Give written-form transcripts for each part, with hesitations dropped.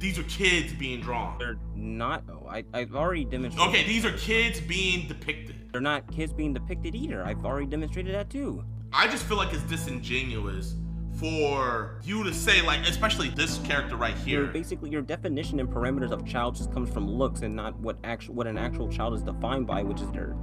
these are kids being drawn. They're not. Oh, I've already demonstrated. Okay, these are kids being depicted. They're not kids being depicted either. I've already demonstrated that too. I just feel like it's disingenuous for you to say, like, especially this character right here. Basically, your definition and parameters of child just comes from looks and not what an actual child is defined by, which is their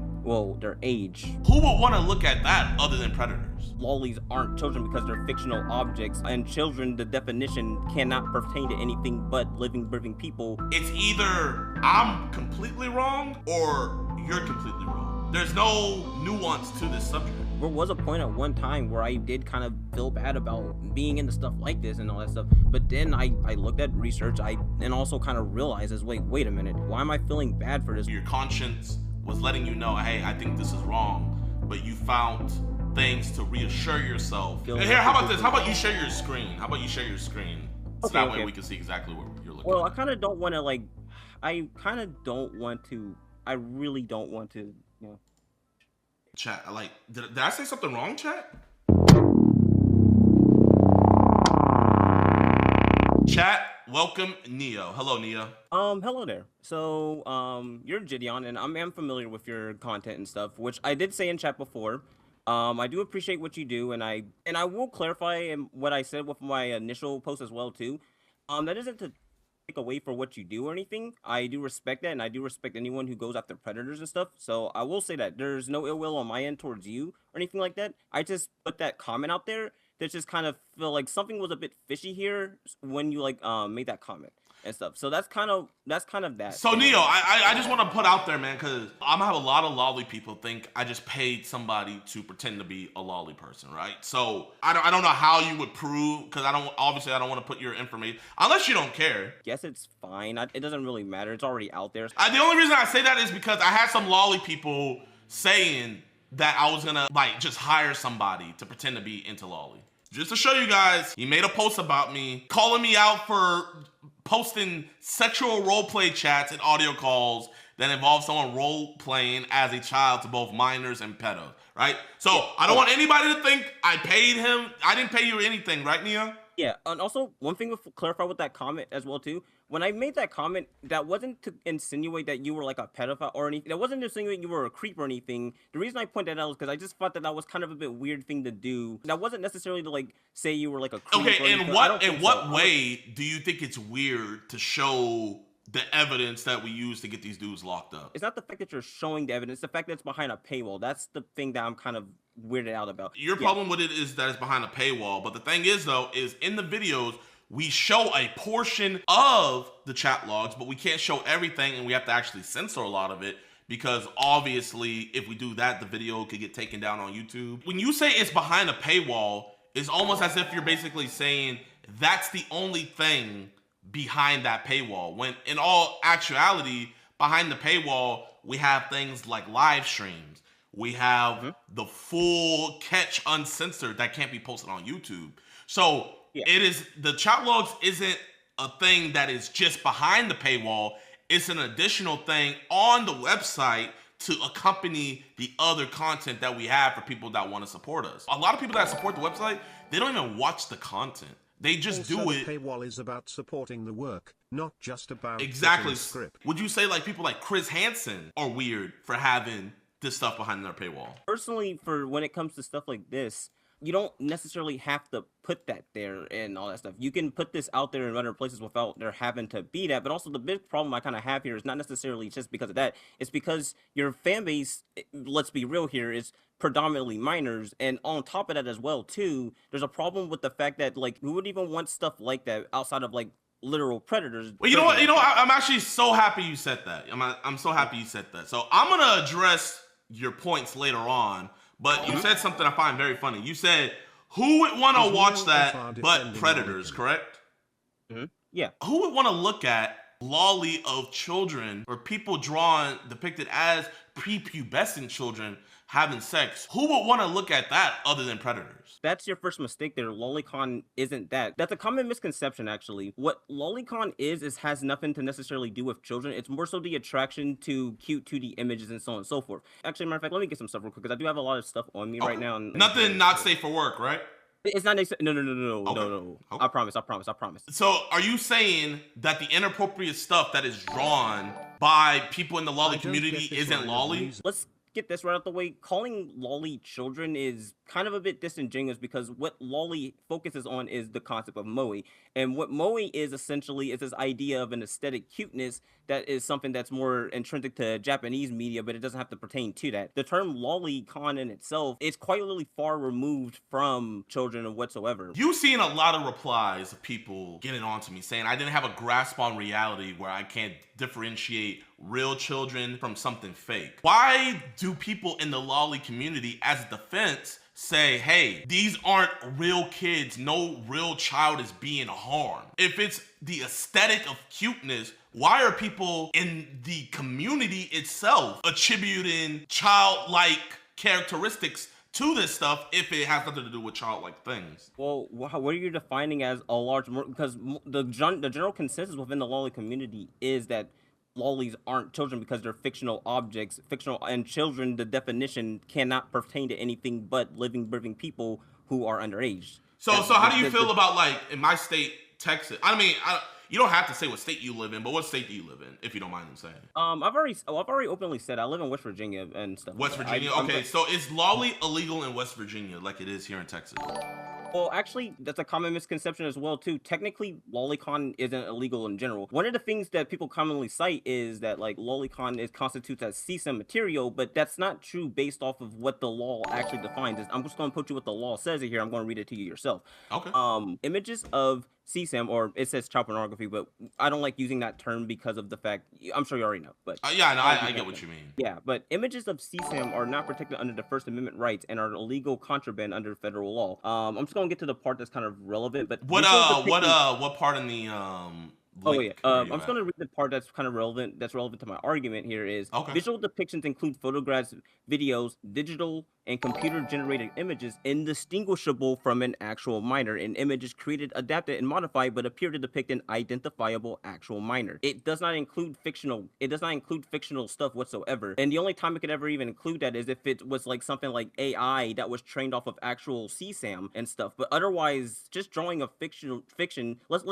age. Who would want to look at that other than predators? Lolis aren't children because they're fictional objects, and children, the definition, cannot pertain to anything but living, breathing people. It's either I'm completely wrong or you're completely wrong. There's no nuance to this subject. There was a point at one time where I did kind of feel bad about being into stuff like this and all that stuff, but then I looked at research, and also kind of realized as, wait a minute, why am I feeling bad for this? Your conscience was letting you know, hey, I think this is wrong, but you found things to reassure yourself. And here, how about this? How about you share your screen? How about you share your screen? So Okay, that way we can see exactly what you're looking at. Well, I kind of don't want to, like, I really don't want to, you know. Chat, like, did I say something wrong, chat? Chat, welcome Neo. Hello, Neo. Hello there. So, you're Gideon, and I'm familiar with your content and stuff, which I did say in chat before. I do appreciate what you do, and I will clarify what I said with my initial post as well too. That isn't to take away for what you do or anything. I do respect that, and I do respect anyone who goes after predators and stuff. So I will say that there's no ill will on my end towards you or anything like that. I just put that comment out there that just kind of feel like something was a bit fishy here when you made that comment and stuff. So that's kind of that. So Neo, I just want to put out there, man, because I'm gonna have a lot of lolly people think I just paid somebody to pretend to be a lolly person, right? So I don't know how you would prove, because I don't want to put your information unless you don't care. Guess it's fine. It doesn't really matter. It's already out there. The only reason I say that is because I had some lolly people saying that I was gonna just hire somebody to pretend to be into lolly. Just to show you guys, he made a post about me, calling me out for posting sexual roleplay chats and audio calls that involve someone role-playing as a child to both minors and pedos, right? So yeah. I don't want anybody to think I paid him. I didn't pay you anything, right, Nia? Yeah, and also one thing to clarify with that comment as well too. When I made that comment, that wasn't to insinuate that you were like a pedophile or anything. That wasn't to insinuate you were a creep or anything. The reason I pointed that out is because I just thought that was kind of a bit weird thing to do. That wasn't necessarily to say you were like a creep. Okay, in what way do you think it's weird to show the evidence that we use to get these dudes locked up? It's not the fact that you're showing the evidence, the fact that it's behind a paywall. That's the thing that I'm kind of weirded out about. Your problem with it is that it's behind a paywall, but the thing is though, is in the videos, we show a portion of the chat logs, but we can't show everything, and we have to actually censor a lot of it, because obviously if we do that, the video could get taken down on YouTube. When you say it's behind a paywall, it's almost as if you're basically saying that's the only thing behind that paywall, when in all actuality, behind the paywall, we have things like live streams. We have the full catch uncensored that can't be posted on YouTube. So it is, the chat logs isn't a thing that is just behind the paywall. It's an additional thing on the website to accompany the other content that we have for people that want to support us. A lot of people that support the website, they don't even watch the content. They just do it. The paywall is about supporting the work, not just about exactly script. Would you say like people like Chris Hansen are weird for having this stuff behind their paywall? Personally, for when it comes to stuff like this, you don't necessarily have to put that there and all that stuff. You can put this out there in other places without there having to be that. But also the big problem I kind of have here is not necessarily just because of that. It's because your fan base, let's be real here, is predominantly minors. And on top of that as well too, there's a problem with the fact that who would even want stuff like that outside of literal predators? Well, you know what? I'm actually so happy you said that. I'm so happy you said that. So I'm gonna address your points later on. But you said something I find very funny. You said, who would want to watch that but predators, correct? Yeah. Who would want to look at lolly of children or people depicted as prepubescent children having sex? Who would want to look at that other than predators? That's your first mistake there. Lolicon isn't that. That's a common misconception, actually. What Lolicon is has nothing to necessarily do with children. It's more so the attraction to cute 2D images and so on and so forth. Actually, matter of fact, let me get some stuff real quick, because I do have a lot of stuff on me right now. Nothing not safe for work, right? It's not no, no, no, no, no, Okay. no, no. Okay. I promise, I promise, I promise. So, are you saying that the inappropriate stuff that is drawn by people in the I lolly don't community get this isn't line of lolly? reason. Let's get this right out the way. Calling lolly children is kind of a bit disingenuous because what lolly focuses on is the concept of moe, and what moe is essentially is this idea of an aesthetic cuteness that is something that's more intrinsic to Japanese media, but it doesn't have to pertain to that. The term lolicon in itself is quite literally far removed from children or whatsoever. You've seen a lot of replies of people getting on to me saying I didn't have a grasp on reality where I can't differentiate real children from something fake. Why do people in the lolly community, as a defense, say, hey, these aren't real kids, no real child is being harmed? If it's the aesthetic of cuteness, why are people in the community itself attributing childlike characteristics to this stuff if it has nothing to do with childlike things? Well, what are you defining as a large? Because the general consensus within the lolly community is that lollies aren't children because they're fictional objects, fictional, and children. The definition cannot pertain to anything but living, breathing people who are underage. So how do you feel about, like, in my state, Texas? I mean, you don't have to say what state you live in, but what state do you live in, if you don't mind them saying? I've already openly said I live in West Virginia and stuff. West like that. Virginia? Okay, so is lolly illegal in West Virginia like it is here in Texas? Well, actually, that's a common misconception as well, too. Technically, lolicon isn't illegal in general. One of the things that people commonly cite is that, like, lolicon constitutes as CSAM material, but that's not true based off of what the law actually defines. I'm just going to put you what the law says here. I'm going to read it to you yourself. Okay. Images of CSAM, or it says child pornography, but I don't like using that term because of the fact, I'm sure you already know, but Yeah, no, I get what you mean. yeah, but images of CSAM are not protected under the First Amendment rights and are illegal contraband under federal law. I'm just gonna get to the part that's kind of relevant, but What part in the oh link yeah, are I'm you just at? gonna read the part that's kind of relevant. That's relevant to my argument here. Is Okay. visual depictions include photographs, videos, digital and computer-generated images indistinguishable from an actual minor, and images created, adapted, and modified but appear to depict an identifiable actual minor. It does not include fictional. It does not include fictional stuff whatsoever. And the only time it could ever even include that is if it was like something like AI that was trained off of actual CSAM and stuff. But otherwise, just drawing a fiction. Let's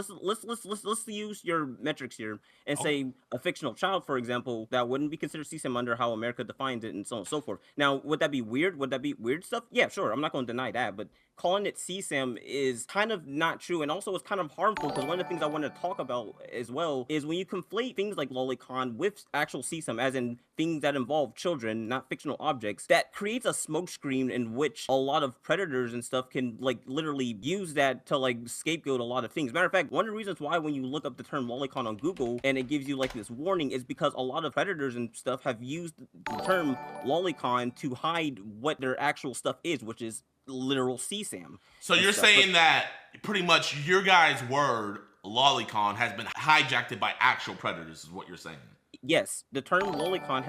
use your metrics here and Okay. say a fictional child, for example, that wouldn't be considered CSAM under how America defines it, and so on and so forth. Now, would that be weird? Would that be weird stuff? Yeah, sure. I'm not going to deny that, but calling it CSAM is kind of not true, and also it's kind of harmful because one of the things I want to talk about as well is when you conflate things like lolicon with actual CSAM, as in things that involve children, not fictional objects, that creates a smokescreen in which a lot of predators and stuff can like literally use that to like scapegoat a lot of things. Matter of fact, one of the reasons why when you look up the term lolicon on Google and it gives you like this warning is because a lot of predators and stuff have used the term lolicon to hide what their actual stuff is, which is literal CSAM. So you're saying that pretty much your guys' word, lolicon, has been hijacked by actual predators, is what you're saying. Yes, the term lolicon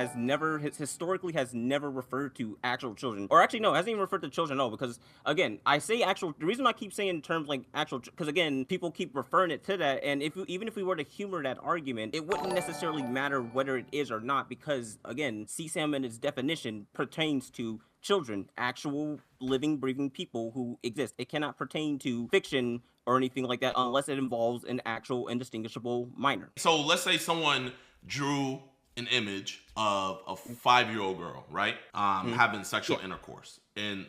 historically has never referred to actual children, or actually no, it hasn't even referred to children at all. Because again, I say actual. The reason I keep saying terms like actual, because again, people keep referring it to that, and even if we were to humor that argument, it wouldn't necessarily matter whether it is or not, because again, CSAM in its definition pertains to children, actual living, breathing people who exist. It cannot pertain to fiction or anything like that unless it involves an actual indistinguishable minor. So let's say someone drew an image of a 5-year-old girl, right? Having sexual intercourse in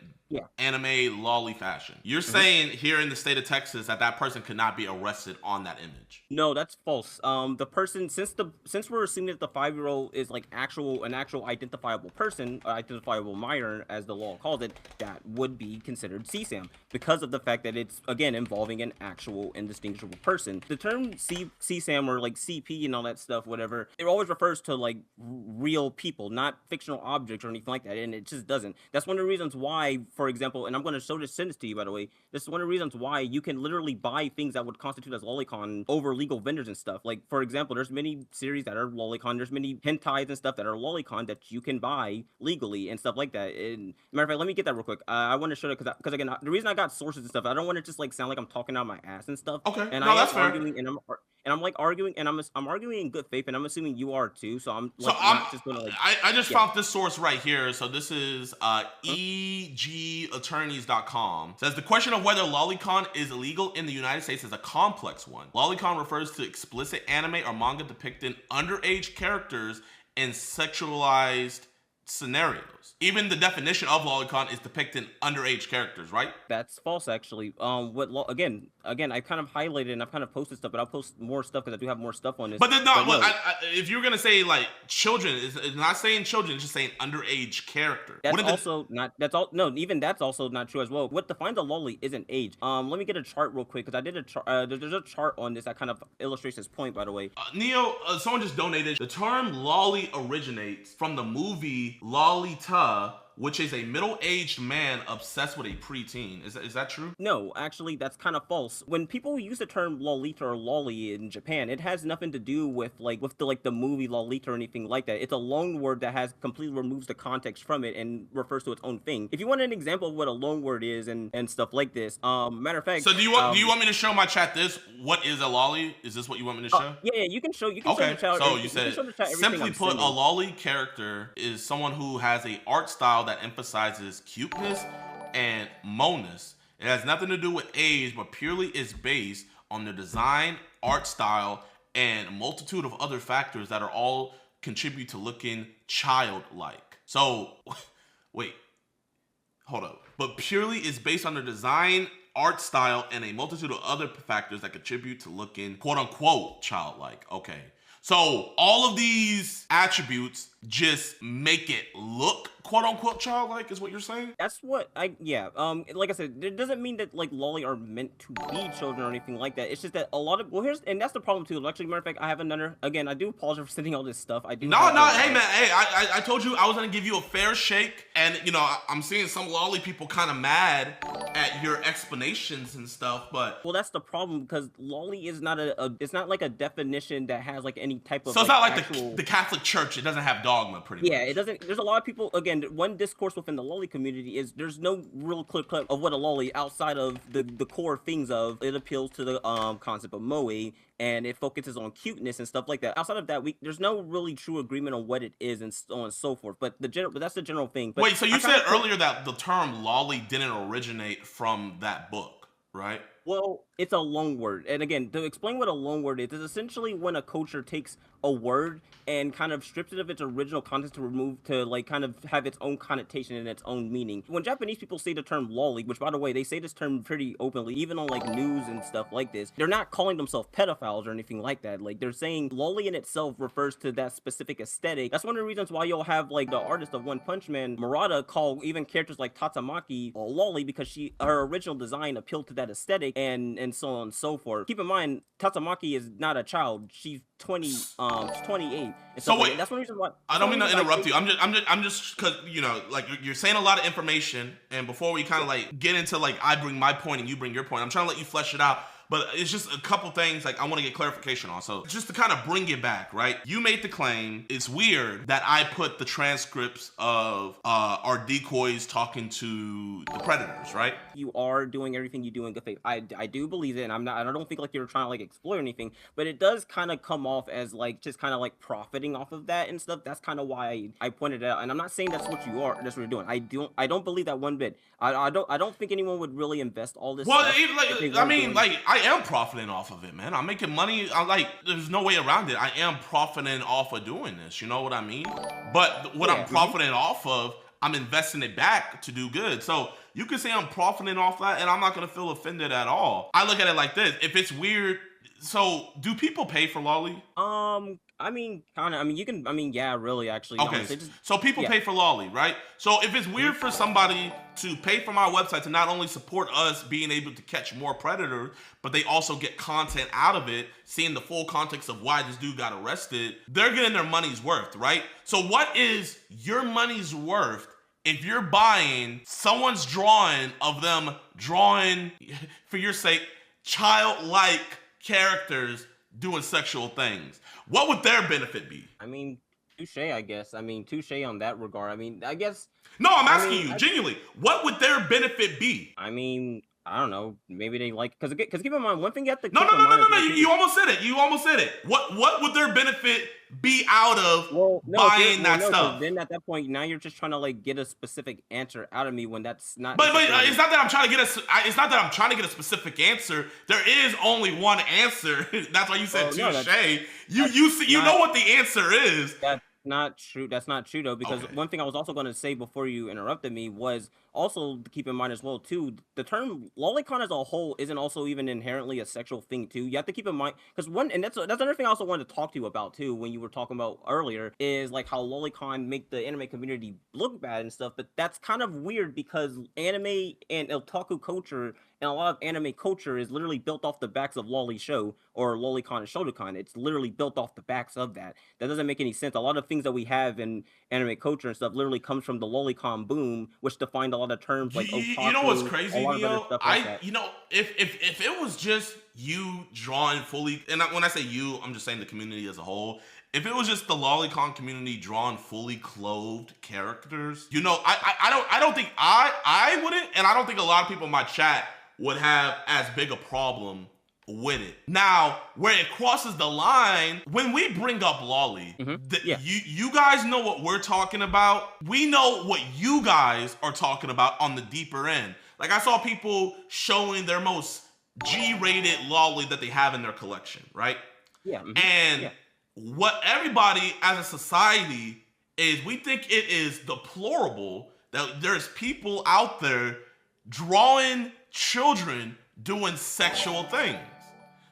anime lolly fashion. You're saying here in the state of Texas that person could not be arrested on that image? No, that's false. The person, since we're assuming that the 5-year-old is like an actual identifiable person, identifiable minor as the law calls it, that would be considered CSAM because of the fact that it's again involving an actual indistinguishable person. The term CSAM or like CP and all that stuff, whatever, it always refers to like real people, not fictional objects or anything like that, and it just doesn't. That's one of the reasons why, for example, and I'm going to send this to you, by the way. This is one of the reasons why you can literally buy things that would constitute as lolicon over legal vendors and stuff. Like, for example, there's many series that are lolicon. There's many hentais and stuff that are lolicon that you can buy legally and stuff like that. And matter of fact, let me get that real quick. I want to show it because again, the reason I got sources and stuff, I don't want to just like sound like I'm talking out my ass and stuff. Okay, And no, I that's am fair. arguing, and I'm like arguing, and I'm arguing in good faith, and I'm assuming you are too. So I'm So like not just gonna like I just yeah. found this source right here. So this is egattorneys.com. Says the question of whether lolicon is illegal in the United States is a complex one. Lolicon refers to explicit anime or manga depicting underage characters in sexualized scenarios. Even the definition of lolicon is depicting underage characters, right? That's false, actually. Again, I kind of highlighted and I've kind of posted stuff, but I'll post more stuff because I do have more stuff on this. But then not. But no, If you're gonna say like children, it's not saying children. It's just saying underage character. that's Wouldn't the, also not. That's all. No, even that's also not true as well. What defines a loli isn't age. Let me get a chart real quick because I did a chart. There's a chart on this that kind of illustrates this point. By the way, Neo, someone just donated. The term lolly originates from the movie Lolita, which is a middle-aged man obsessed with a preteen. Is that true? no, actually, that's kind of false. When people use the term lolita or loli in Japan, it has nothing to do with the movie Lolita or anything like that. It's a loan word that has completely removes the context from it and refers to its own thing. If you want an example of what a loan word is and stuff like this, matter of fact. So do you want me to show my chat this? What is a lolly? Is this what you want me to show? Yeah, you can show the chat. So you said simply put, a lolly character is someone who has a art style that emphasizes cuteness and moeness. It has nothing to do with age, but purely is based on the design, art style, and a multitude of other factors that are all contribute to looking childlike. So, wait, hold up. But purely is based on the design, art style, and a multitude of other factors that contribute to looking quote unquote childlike. Okay. So all of these attributes just make it look quote unquote childlike is what you're saying? That's what like I said, it doesn't mean that like lolly are meant to be children or anything like that. It's just that a lot of and that's the problem too. Actually, matter of fact, I have another. Again, I do apologize for sending all this stuff. I do. Hey man, hey, I told you I was gonna give you a fair shake, and you know I'm seeing some lolly people kind of mad at your explanations and stuff, but well, that's the problem because lolly is not it's not like a definition that has like any type of. So it's not like the Catholic Church. It doesn't have dogma, pretty much. Yeah, it doesn't. There's a lot of people. Again, one discourse within the lolly community is there's no real clear cut of what a lolly outside of the core things of it appeals to the concept of moe and it focuses on cuteness and stuff like that. Outside of that, there's no really true agreement on what it is and so on and so forth. But that's the general thing. But wait, so you said earlier that the term lolly didn't originate from that book, right? Well, it's a loan word. And again, to explain what a loan word is essentially when a culture takes a word and kind of strips it of its original context to like kind of have its own connotation and its own meaning. When Japanese people say the term lolly, which by the way, they say this term pretty openly, even on like news and stuff like this, they're not calling themselves pedophiles or anything like that. Like they're saying lolly in itself refers to that specific aesthetic. That's one of the reasons why you'll have like the artist of One Punch Man, Murata, call even characters like Tatsumaki a lolly because her original design appealed to that aesthetic and so on and so forth. Keep in mind, Tatsumaki is not a child. She's 28. So wait, like that's one reason why. I don't mean to interrupt you. I'm just because you know, like you're saying a lot of information, and before we kind of like get into like I bring my point and you bring your point, I'm trying to let you flesh it out. But it's just a couple things like I want to get clarification on. So just to kind of bring it back, right? You made the claim it's weird that I put the transcripts of our decoys talking to the predators, right? You are doing everything you do in good faith. I do believe it, and I don't think like you're trying to like exploit anything, but it does kind of come off as like just kind of like profiting off of that and stuff. That's kind of why I pointed it out, and I'm not saying that's what you are. That's what you're doing. I don't believe that one bit. I don't think anyone would really invest all this. Well, I am profiting off of it, man. I'm making money. There's no way around it. I am profiting off of doing this. You know what I mean? But what I'm profiting off of, I'm investing it back to do good. So you can say I'm profiting off that, and I'm not gonna feel offended at all. I look at it like this: if it's weird, so do people pay for lolly? I mean, kind of. I mean, you can. I mean, yeah, really, actually. Okay, honestly, so people pay for lolly, right? So if it's weird for somebody to pay from our website to not only support us being able to catch more predators, but they also get content out of it, seeing the full context of why this dude got arrested, they're getting their money's worth, right? So what is your money's worth if you're buying someone's drawing of them drawing, for your sake, childlike characters doing sexual things? What would their benefit be? I mean, touche, I guess. I mean, touche on that regard. I mean, I guess. No, I'm asking you, genuinely, what would their benefit be? I mean, I don't know. Maybe they like because keep in mind one thing you have to No, keep no, in no, no, mind no, is no. that You almost said it. You almost said it. What would their benefit be out of well, no, if you're buying that no, because stuff? then at that point now you're just trying to like get a specific answer out of me when that's not But necessarily. it's not that I'm trying to get it's not that I'm trying to get a specific answer. There is only one answer. That's why you said Well, no, touche. that's You know not. what the answer is. That's not true. That's not true though, because Okay. one thing I was also going to say before you interrupted me was also to keep in mind as well too. The term lolicon as a whole isn't also even inherently a sexual thing too. You have to keep in mind because one, and that's another thing I also wanted to talk to you about too when you were talking about earlier is like how lolicon make the anime community look bad and stuff. But that's kind of weird because anime and otaku culture and a lot of anime culture is literally built off the backs of loli show or lolicon and shotacon. It's literally built off the backs of that. That doesn't make any sense. A lot of things that we have in anime culture and stuff literally comes from the lolicon boom, which defined a lot of terms like You know what's otaku, a crazy, lot of other Neo? stuff like that. If it was just you drawing fully, and when I say you, I'm just saying the community as a whole. If it was just the lolicon community drawing fully clothed characters, I don't think I wouldn't, and I don't think a lot of people in my chat would have as big a problem with it. Now, where it crosses the line, when we bring up loli, Yeah. you guys know what we're talking about. We know what you guys are talking about on the deeper end. Like I saw people showing their most G-rated loli that they have in their collection, right? Yeah. And Yeah. what everybody as a society is, we think it is deplorable that there's people out there drawing children doing sexual things.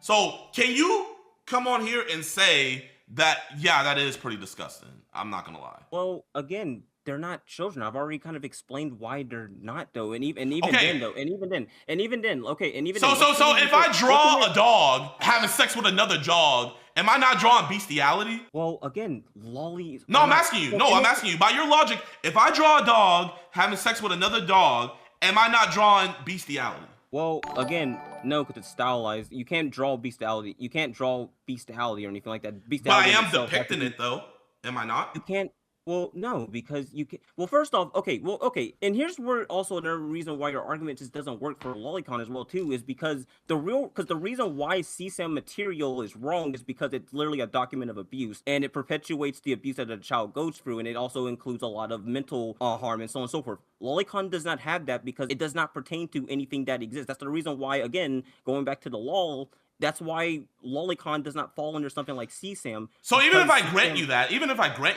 So can you come on here and say that, yeah, that is pretty disgusting? I'm not gonna lie. Well, again, they're not children. I've already kind of explained why they're not though, and even Okay. then though, and even then, okay, and even So then, let's say if I let's draw say- a dog having sex with another dog, am I not drawing bestiality? well, again, lollies. No, I'm asking you. No, I'm asking you. By your logic, if I draw a dog having sex with another dog, am I not drawing bestiality? Well, again, no, because it's stylized. You can't draw bestiality. You can't draw bestiality or anything like that. But I Bestiality am itself has to depicting be- it though. Am I not? You can't. Well, no, because you can. Well, first off, okay. Well, okay, and here's where also another reason why your argument just doesn't work for lolicon as well too is because the reason why CSAM material is wrong is because it's literally a document of abuse and it perpetuates the abuse that a child goes through, and it also includes a lot of mental harm and so on and so forth. Lolicon does not have that because it does not pertain to anything that exists. That's the reason why, again, going back to the lol. That's why lolicon does not fall under something like CSAM. So even if I because grant CSAM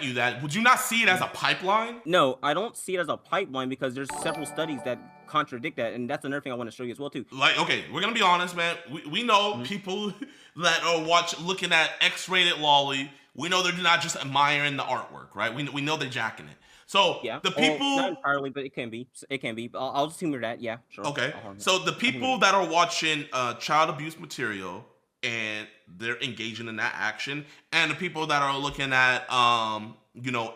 you that, would you not see it as a pipeline? No, I don't see it as a pipeline because there's several studies that contradict that, and that's another thing I want to show you as well too. Like, okay, we're gonna be honest, man. We know people that are looking at X-rated lolly. We know they're not just admiring the artwork, right? We know they're jacking it. So Yeah, the well, people, not entirely, but it can be. It can be. I'll just humor that. Yeah, sure. okay. I'll harm it. So the people that are watching child abuse material and they're engaging in that action, and the people that are looking at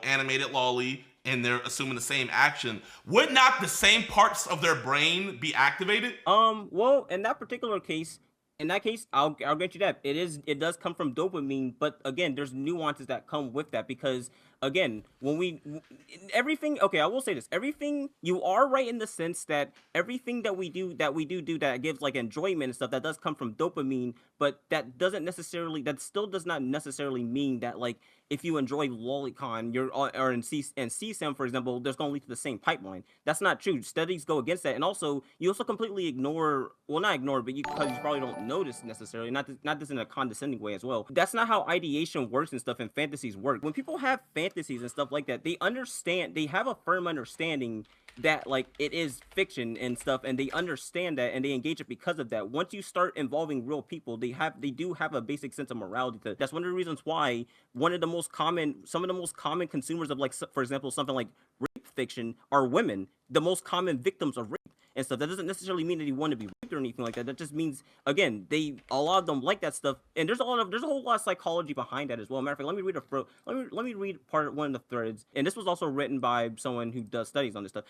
animated lolly and they're assuming the same action, would not the same parts of their brain be activated? Well, in that particular case, I'll grant you that it does come from dopamine, but again, there's nuances that come with that because again, everything. Okay, I will say this: everything you are right in the sense that everything that we do that gives like enjoyment and stuff that does come from dopamine, but that still does not necessarily mean that like if you enjoy lolicon, or in CSAM, for example, there's going to lead to the same pipeline. That's not true. Studies go against that, and also you also completely ignore, well, not ignore, but because you probably don't notice necessarily, not this in a condescending way as well. That's not how ideation works and stuff, and fantasies work. When people have fantasies and stuff like that, they have a firm understanding that like it is fiction and stuff, and they understand that and they engage it because of that. Once you start involving real people, they do have a basic sense of morality. That's one of the reasons why some of the most common consumers of, like, for example, something like rape fiction are women. The most common victims of rape and stuff. That doesn't necessarily mean that you want to be raped or anything like that. That just means, again, a lot of them like that stuff, and there's a whole lot of psychology behind that as well. Matter of fact, let me read one of the threads, and this was also written by someone who does studies on this stuff.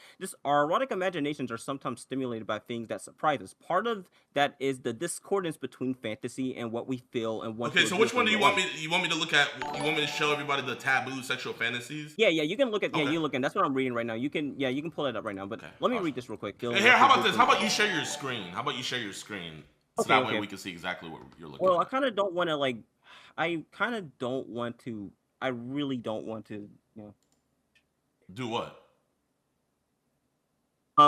Our erotic imaginations are sometimes stimulated by things that surprise us. Part of that is the discordance between fantasy and what we feel and what. Okay, so which one do you want me? You want me to look at? You want me to show everybody the taboo sexual fantasies? Yeah, you can look at. Okay. Yeah, you looking. That's what I'm reading right now. You can pull it up right now. But Okay, let me awesome. read this real quick. Here, how about this? How about you share your screen? How about you share your screen so Okay, that way okay. we can see exactly what you're looking Well, I at. kind of don't want to like. I kind of don't want to. I really don't want to. You know. Do what?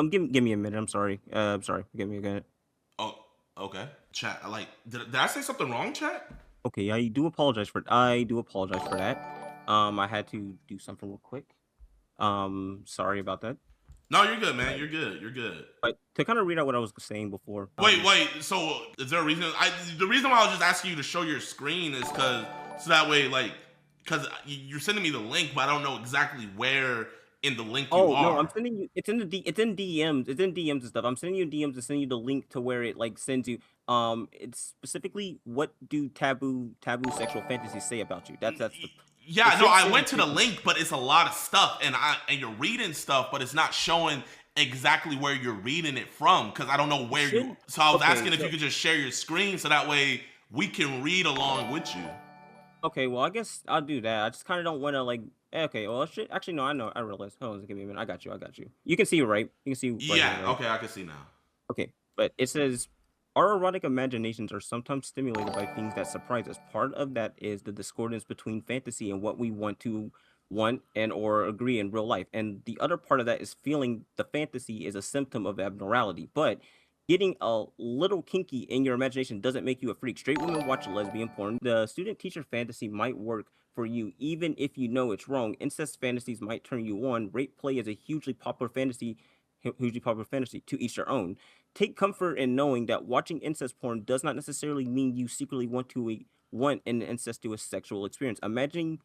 Give me a minute. I'm sorry. I'm sorry. Give me a minute. Oh, okay. Chat. Did I say something wrong, chat? Okay, I do apologize for. I do apologize for that. I had to do something real quick. Sorry about that. No, you're good, man. But, You're good. You're good. but to kind of read out what I was saying before. Wait. So, is there a reason? The reason why I was just asking you to show your screen is so that way, like, because you're sending me the link, but I don't know exactly where in the link you Oh are. no, I'm sending you. It's in it's in DMs. It's in DMs and stuff. I'm sending you DMs to send you the link to where it like sends you. It's specifically what do taboo sexual fantasies say about you. That's the. Yeah, It no, should I say went to the 50. link, but it's a lot of stuff, and you're reading stuff, but it's not showing exactly where you're reading it from because I don't know where you. Should So I was okay. asking if So you could just share your screen so that way we can read along with you. okay, well I guess I'll do that. I just kind of don't want to like. Okay, well shit. Actually, no, I know. I realized. Hold on, give me a minute. I got you. I got you. You can see it right. You can see right Yeah, here, right? okay, I can see now. Okay, but it says our erotic imaginations are sometimes stimulated by things that surprise us. Part of that is the discordance between fantasy and what we want and or agree in real life. And the other part of that is feeling the fantasy is a symptom of abnormality. But getting a little kinky in your imagination doesn't make you a freak. Straight women watch lesbian porn. The student teacher fantasy might work for you even if you know it's wrong. Incest fantasies might turn you on. Rape play is a hugely popular fantasy, to each their own. Take comfort in knowing that watching incest porn does not necessarily mean you secretly want an incestuous sexual experience. Imagining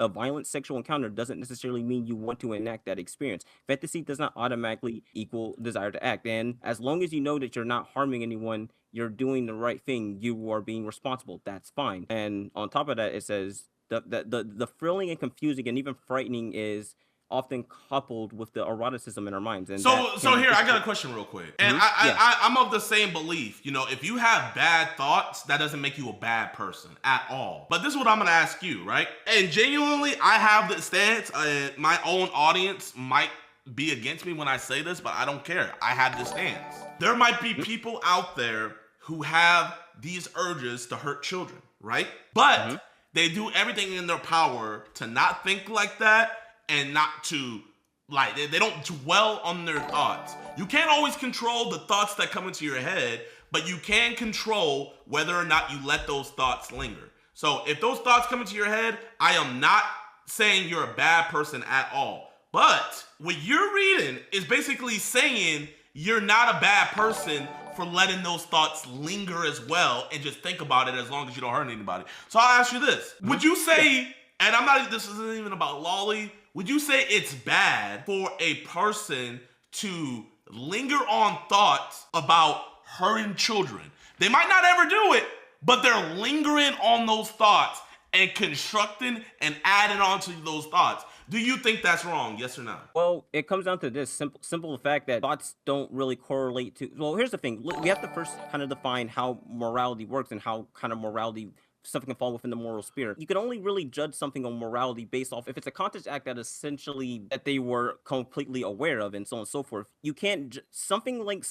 a violent sexual encounter doesn't necessarily mean you want to enact that experience. Fantasy does not automatically equal desire to act. And as long as you know that you're not harming anyone, you're doing the right thing, you are being responsible. That's fine. And on top of that, it says the thrilling and confusing and even frightening is often coupled with the eroticism in our minds, and So here I got a question real quick, and Yeah. I'm of the same belief. You know, if you have bad thoughts, that doesn't make you a bad person at all. But this is what I'm gonna ask you, right? And genuinely, I have the stance. My own audience might be against me when I say this, but I don't care. I have this stance. There might be people out there who have these urges to hurt children, right? But they do everything in their power to not think like that and not to like they don't dwell on their thoughts. You can't always control the thoughts that come into your head, but you can control whether or not you let those thoughts linger. So if those thoughts come into your head, I am not saying you're a bad person at all. But what you're reading is basically saying you're not a bad person for letting those thoughts linger as well and just think about it as long as you don't hurt anybody. So I'll ask you this. Would you say, and this isn't even about loli, would you say it's bad for a person to linger on thoughts about hurting children? They might not ever do it, but they're lingering on those thoughts and constructing and adding on to those thoughts. Do you think that's wrong? Yes or no? Well, it comes down to this simple fact that thoughts don't really correlate to. Well, here's the thing: we have to first kind of define how morality works and how kind of morality something can fall within the moral sphere. You can only really judge something on morality based off if it's a conscious act that essentially that they were completely aware of, and so on and so forth. You can't something like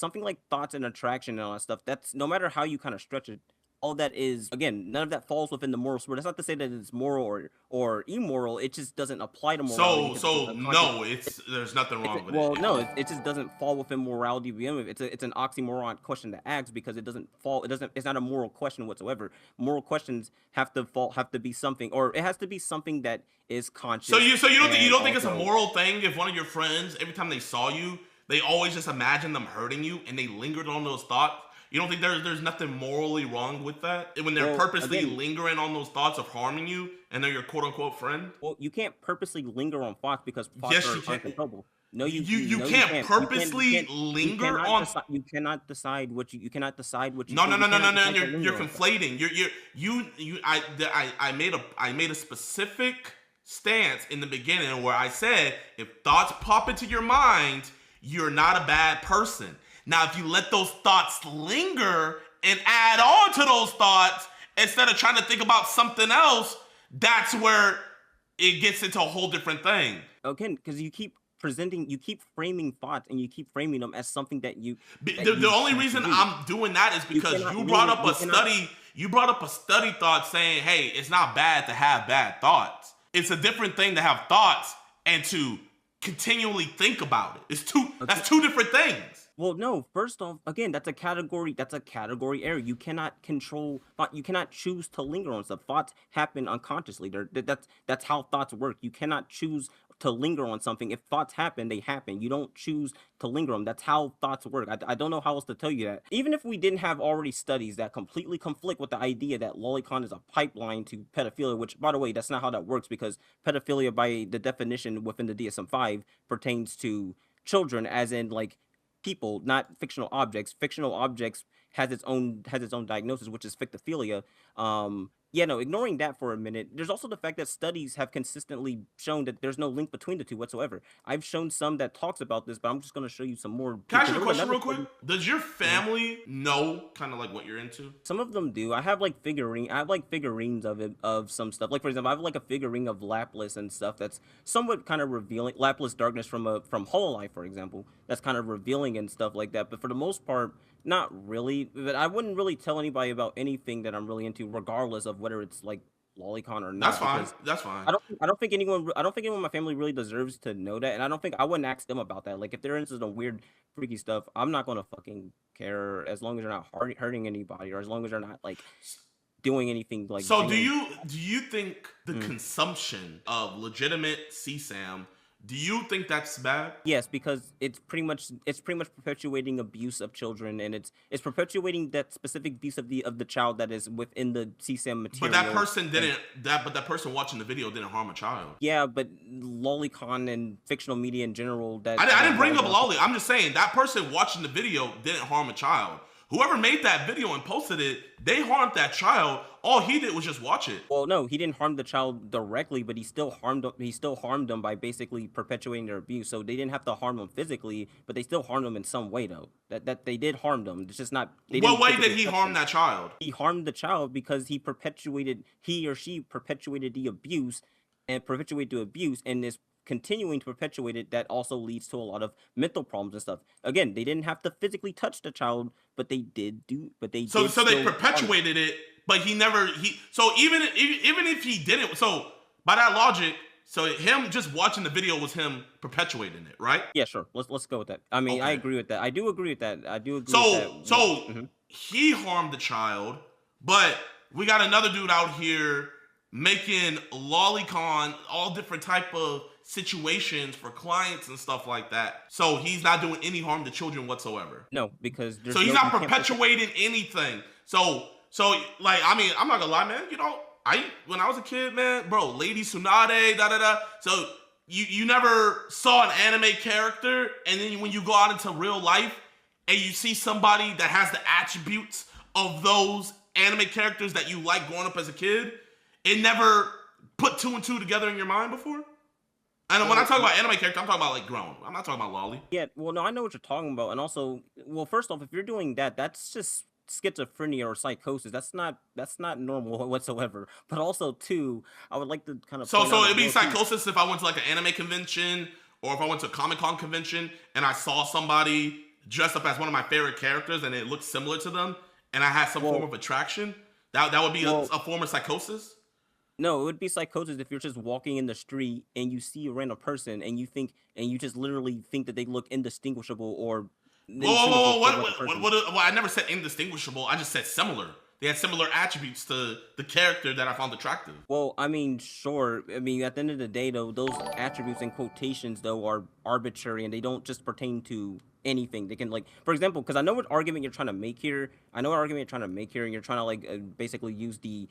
thoughts and attraction and all that stuff. That's no matter how you kind of stretch it. All that is again, none of that falls within the moral sphere. That's not to say that it's moral or immoral. It just doesn't apply to morality. So no, there's nothing wrong with well, it. no, it just doesn't fall within morality to begin with. It's an oxymoron question to ask because it doesn't fall. It doesn't. It's not a moral question whatsoever. Moral questions have to be something, or it has to be something that is conscious. So you don't think it's a also- moral thing if one of your friends every time they saw you, they always just imagine them hurting you and they lingered on those thoughts? You don't think there's nothing morally wrong with that when they're Well, purposely again- lingering on those thoughts of harming you and they're your quote unquote friend? Well, you can't purposely linger on thoughts because thoughts Yes, are you can. uncontrollable. No, You no, can't purposely linger on. You cannot decide what you cannot decide what you. No. You cannot decide to You're linger on thoughts. conflating. I made a specific stance in the beginning where I said if thoughts pop into your mind, you're not a bad person. Now, if you let those thoughts linger and add on to those thoughts instead of trying to think about something else, that's where it gets into a whole different thing. Again, because you keep keep framing thoughts, and you keep framing them as something that The you only can't reason do. I'm doing that is You because cannot you brought up you a cannot. study. You brought up a study thought saying, "Hey, it's not bad to have bad thoughts. It's a different thing to have thoughts and to continually think about it. It's two. Okay. That's two different things." Well, no. First off, again, that's a category. That's a category error. You cannot control thought. You cannot choose to linger on stuff. Thoughts happen unconsciously. That's how thoughts work. You cannot choose to linger on something. If thoughts happen, they happen. You don't choose to linger on them. That's how thoughts work. I don't know how else to tell you that. Even if we didn't have already studies that completely conflict with the idea that lolicon is a pipeline to pedophilia, which, by the way, that's not how that works, because pedophilia, by the definition within the DSM-5, pertains to children, as in like people, not fictional objects. Fictional objects has its own diagnosis, which is fictophilia. Yeah, no, ignoring that for a minute, there's also the fact that studies have consistently shown that there's no link between the two whatsoever. I've shown some that talks about this, but I'm just going to show you some more Can I ask because you a there was question another real quick? study. Does your Mhm. family know kind of like what you're into? Some of them do. I have like figurines of some stuff. Like, for example, I have like a figurine of Lapis and stuff that's somewhat kind of revealing. Lapis Darkness from Hololive, for example. That's kind of revealing and stuff like that. But for the most part, not really. But I wouldn't really tell anybody about anything that I'm really into, regardless of whether it's like lolicon or That's not, fine. because That's fine. I don't think anyone in my family really deserves to know that, and I wouldn't ask them about that. Like, if they're into some weird, freaky stuff, I'm not gonna fucking care, as long as they're not hurting anybody, or as long as they're not like doing anything like So do genuinely you think the bad. consumption of legitimate CSAM, do you think that's bad? Yes, because it's pretty much perpetuating abuse of children, and it's perpetuating that specific abuse of the child that is within the CSAM But that material. person And didn't that but that person watching the video didn't harm a child. yeah, but lolicon and fictional media in general that I didn't bring revolve up around. Lolly. I'm just saying that person watching the video didn't harm a child. Whoever made that video and posted it, they harmed that child. All he did was just watch it. Well, no, he didn't harm the child directly, but he still harmed them by basically perpetuating their abuse. So they didn't have to harm them physically, but they still harmed them in some way, though. That they did harm them. It's just not they What didn't way did physically he touch harm them. that child? He harmed the child because he or she perpetuated the abuse, and perpetuated the abuse, and is continuing to perpetuate it. That also leads to a lot of mental problems and stuff. Again, they didn't have to physically touch the child, but they So did so they still harm them. perpetuated it, but he never he so even if he didn't, so by that logic, so him just watching the video was him perpetuating it, right? Yeah, sure. Let's go with that. I mean, I Okay. agree with that. I do agree with that. I do agree with that. So Mhm. he harmed the child, but we got another dude out here making lolicon all different type of situations for clients and stuff like that. So he's not doing any harm to children whatsoever. No, because So he's not perpetuating anything. So like I mean, I'm not gonna lie, man. You know, when I was a kid, man, bro, Lady Tsunade, da da da. So you never saw an anime character, and then when you go out into real life and you see somebody that has the attributes of those anime characters that you like growing up as a kid, it never put two and two together in your mind before. And when I Well, talk about anime character, I'm talking about like grown. I'm not talking about lolly. yeah. Well, no, I know what you're talking about, and also, well, first off, if you're doing that, that's just schizophrenia or psychosis. That's not normal whatsoever. But also, too, I would like to kind of point So out it'd as be well, too. psychosis if I went to like an anime convention or if I went to a Comic Con convention and I saw somebody dressed up as one of my favorite characters and it looked similar to them and I had some form Well, of attraction. That would be well, a form of psychosis. no, it would be psychosis if you're just walking in the street and you see a random person and you just literally think that they look indistinguishable or Whoa, whoa, whoa, indistinguishable whoa! from another person. Well, I never said indistinguishable. I just said similar. They had similar attributes to the character that I found attractive. Well, I mean, sure. I mean, at the end of the day, though, those attributes and quotations, though, are arbitrary and they don't just pertain to anything. They can, like, for example, because I know what argument you're trying to make here. I know what argument you're trying to make here, and you're trying to, like, basically use the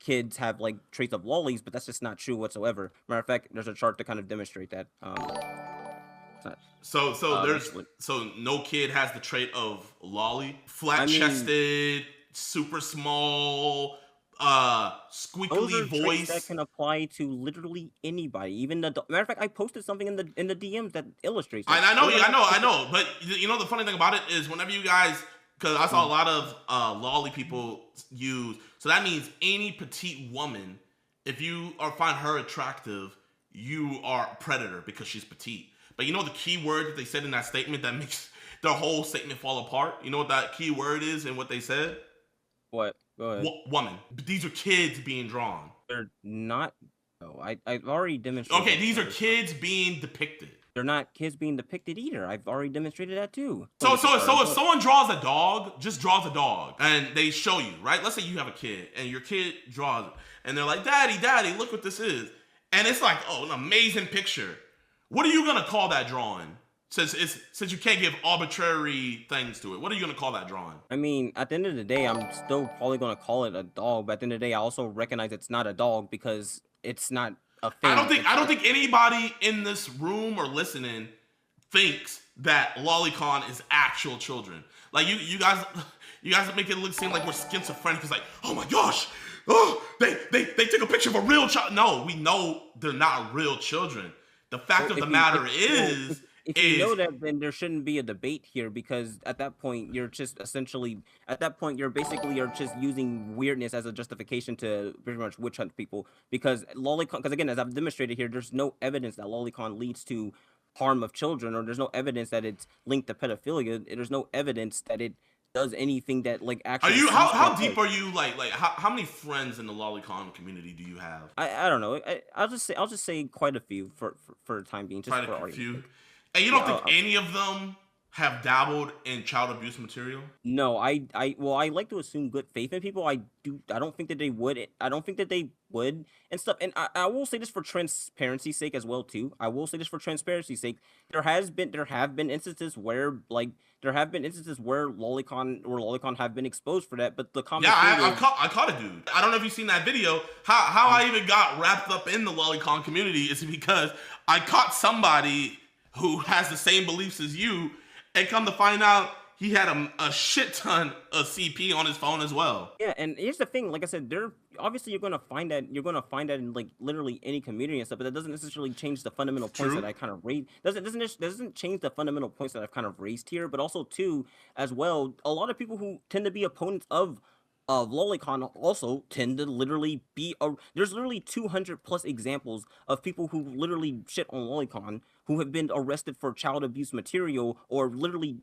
kids have, like, traits of lollies, but that's just not true whatsoever. Matter of fact, there's a chart to kind of demonstrate that. It's not, There's that's what, no kid has the trait of lolly, flat I mean, chested, super small, those squeakly are traits that voice. can apply to literally anybody. Even the matter of fact, I posted something in the DMs that illustrates that. I know, Those are I not. know. But you know the funny thing about it is whenever you guys, because I saw a Mm. lot of lolly people use, so that means any petite woman, if you find her attractive, you are a predator because she's petite. But you know the key word that they said in that statement that makes their whole statement fall apart? You know what that key word is and what they said? What? Go ahead. Woman. But these are kids being drawn. They're not. Oh, I've already demonstrated. Okay, these are that. kids being depicted. They're not kids being depicted either. I've already demonstrated that too. So if someone draws a dog, just draws a dog, and they show you, right? Let's say you have a kid, and your kid draws it, and they're like, Daddy, look what this is. And it's like, oh, an amazing picture. What are you gonna call that drawing? Since you can't give arbitrary things to it, what are you gonna call that drawing? I mean, at the end of the day, I'm still probably gonna call it a dog, but at the end of the day, I also recognize it's not a dog because it's not a thing. I don't think anybody in this room or listening thinks that lolicon is actual children. Like you guys make it seem like we're schizophrenic. It's like, oh my gosh, oh they took a picture of a real child. No, we know they're not real children. The fact of the matter is. If you know that, then there shouldn't be a debate here because at that point you're just essentially you're just using weirdness as a justification to pretty much witch hunt people because lolicon, because again, as I've demonstrated here, there's no evidence that lolicon leads to harm of children, or there's no evidence that it's linked to pedophilia. There's no evidence that it does anything that like actually. Are you how deep are you like how many friends in the lolicon community do you have? I don't know. I'll just say quite a few for the time being. Just quite a few. And you don't think any of them have dabbled in child abuse material? No, I like to assume good faith in people. I don't think that they would. I don't think that they would and stuff. And I will say this for transparency's sake as well too. I will say this for transparency's sake. There have been instances where lolicon have been exposed for that. But the comment. Yeah, I caught a dude. I don't know if you've seen that video. How I even got wrapped up in the lolicon community is because I caught somebody who has the same beliefs as you, and come to find out he had a shit ton of CP on his phone as well. Yeah, and here's the thing, like I said, obviously you're gonna find that in like literally any community and stuff, but that doesn't necessarily change the fundamental points that I kind of raised. Doesn't change the fundamental points that I've kind of raised here, but also too, as well, a lot of people who tend to be opponents of lolicon also tend to literally be there's literally 200 plus examples of people who literally shit on lolicon who have been arrested for child abuse material or literally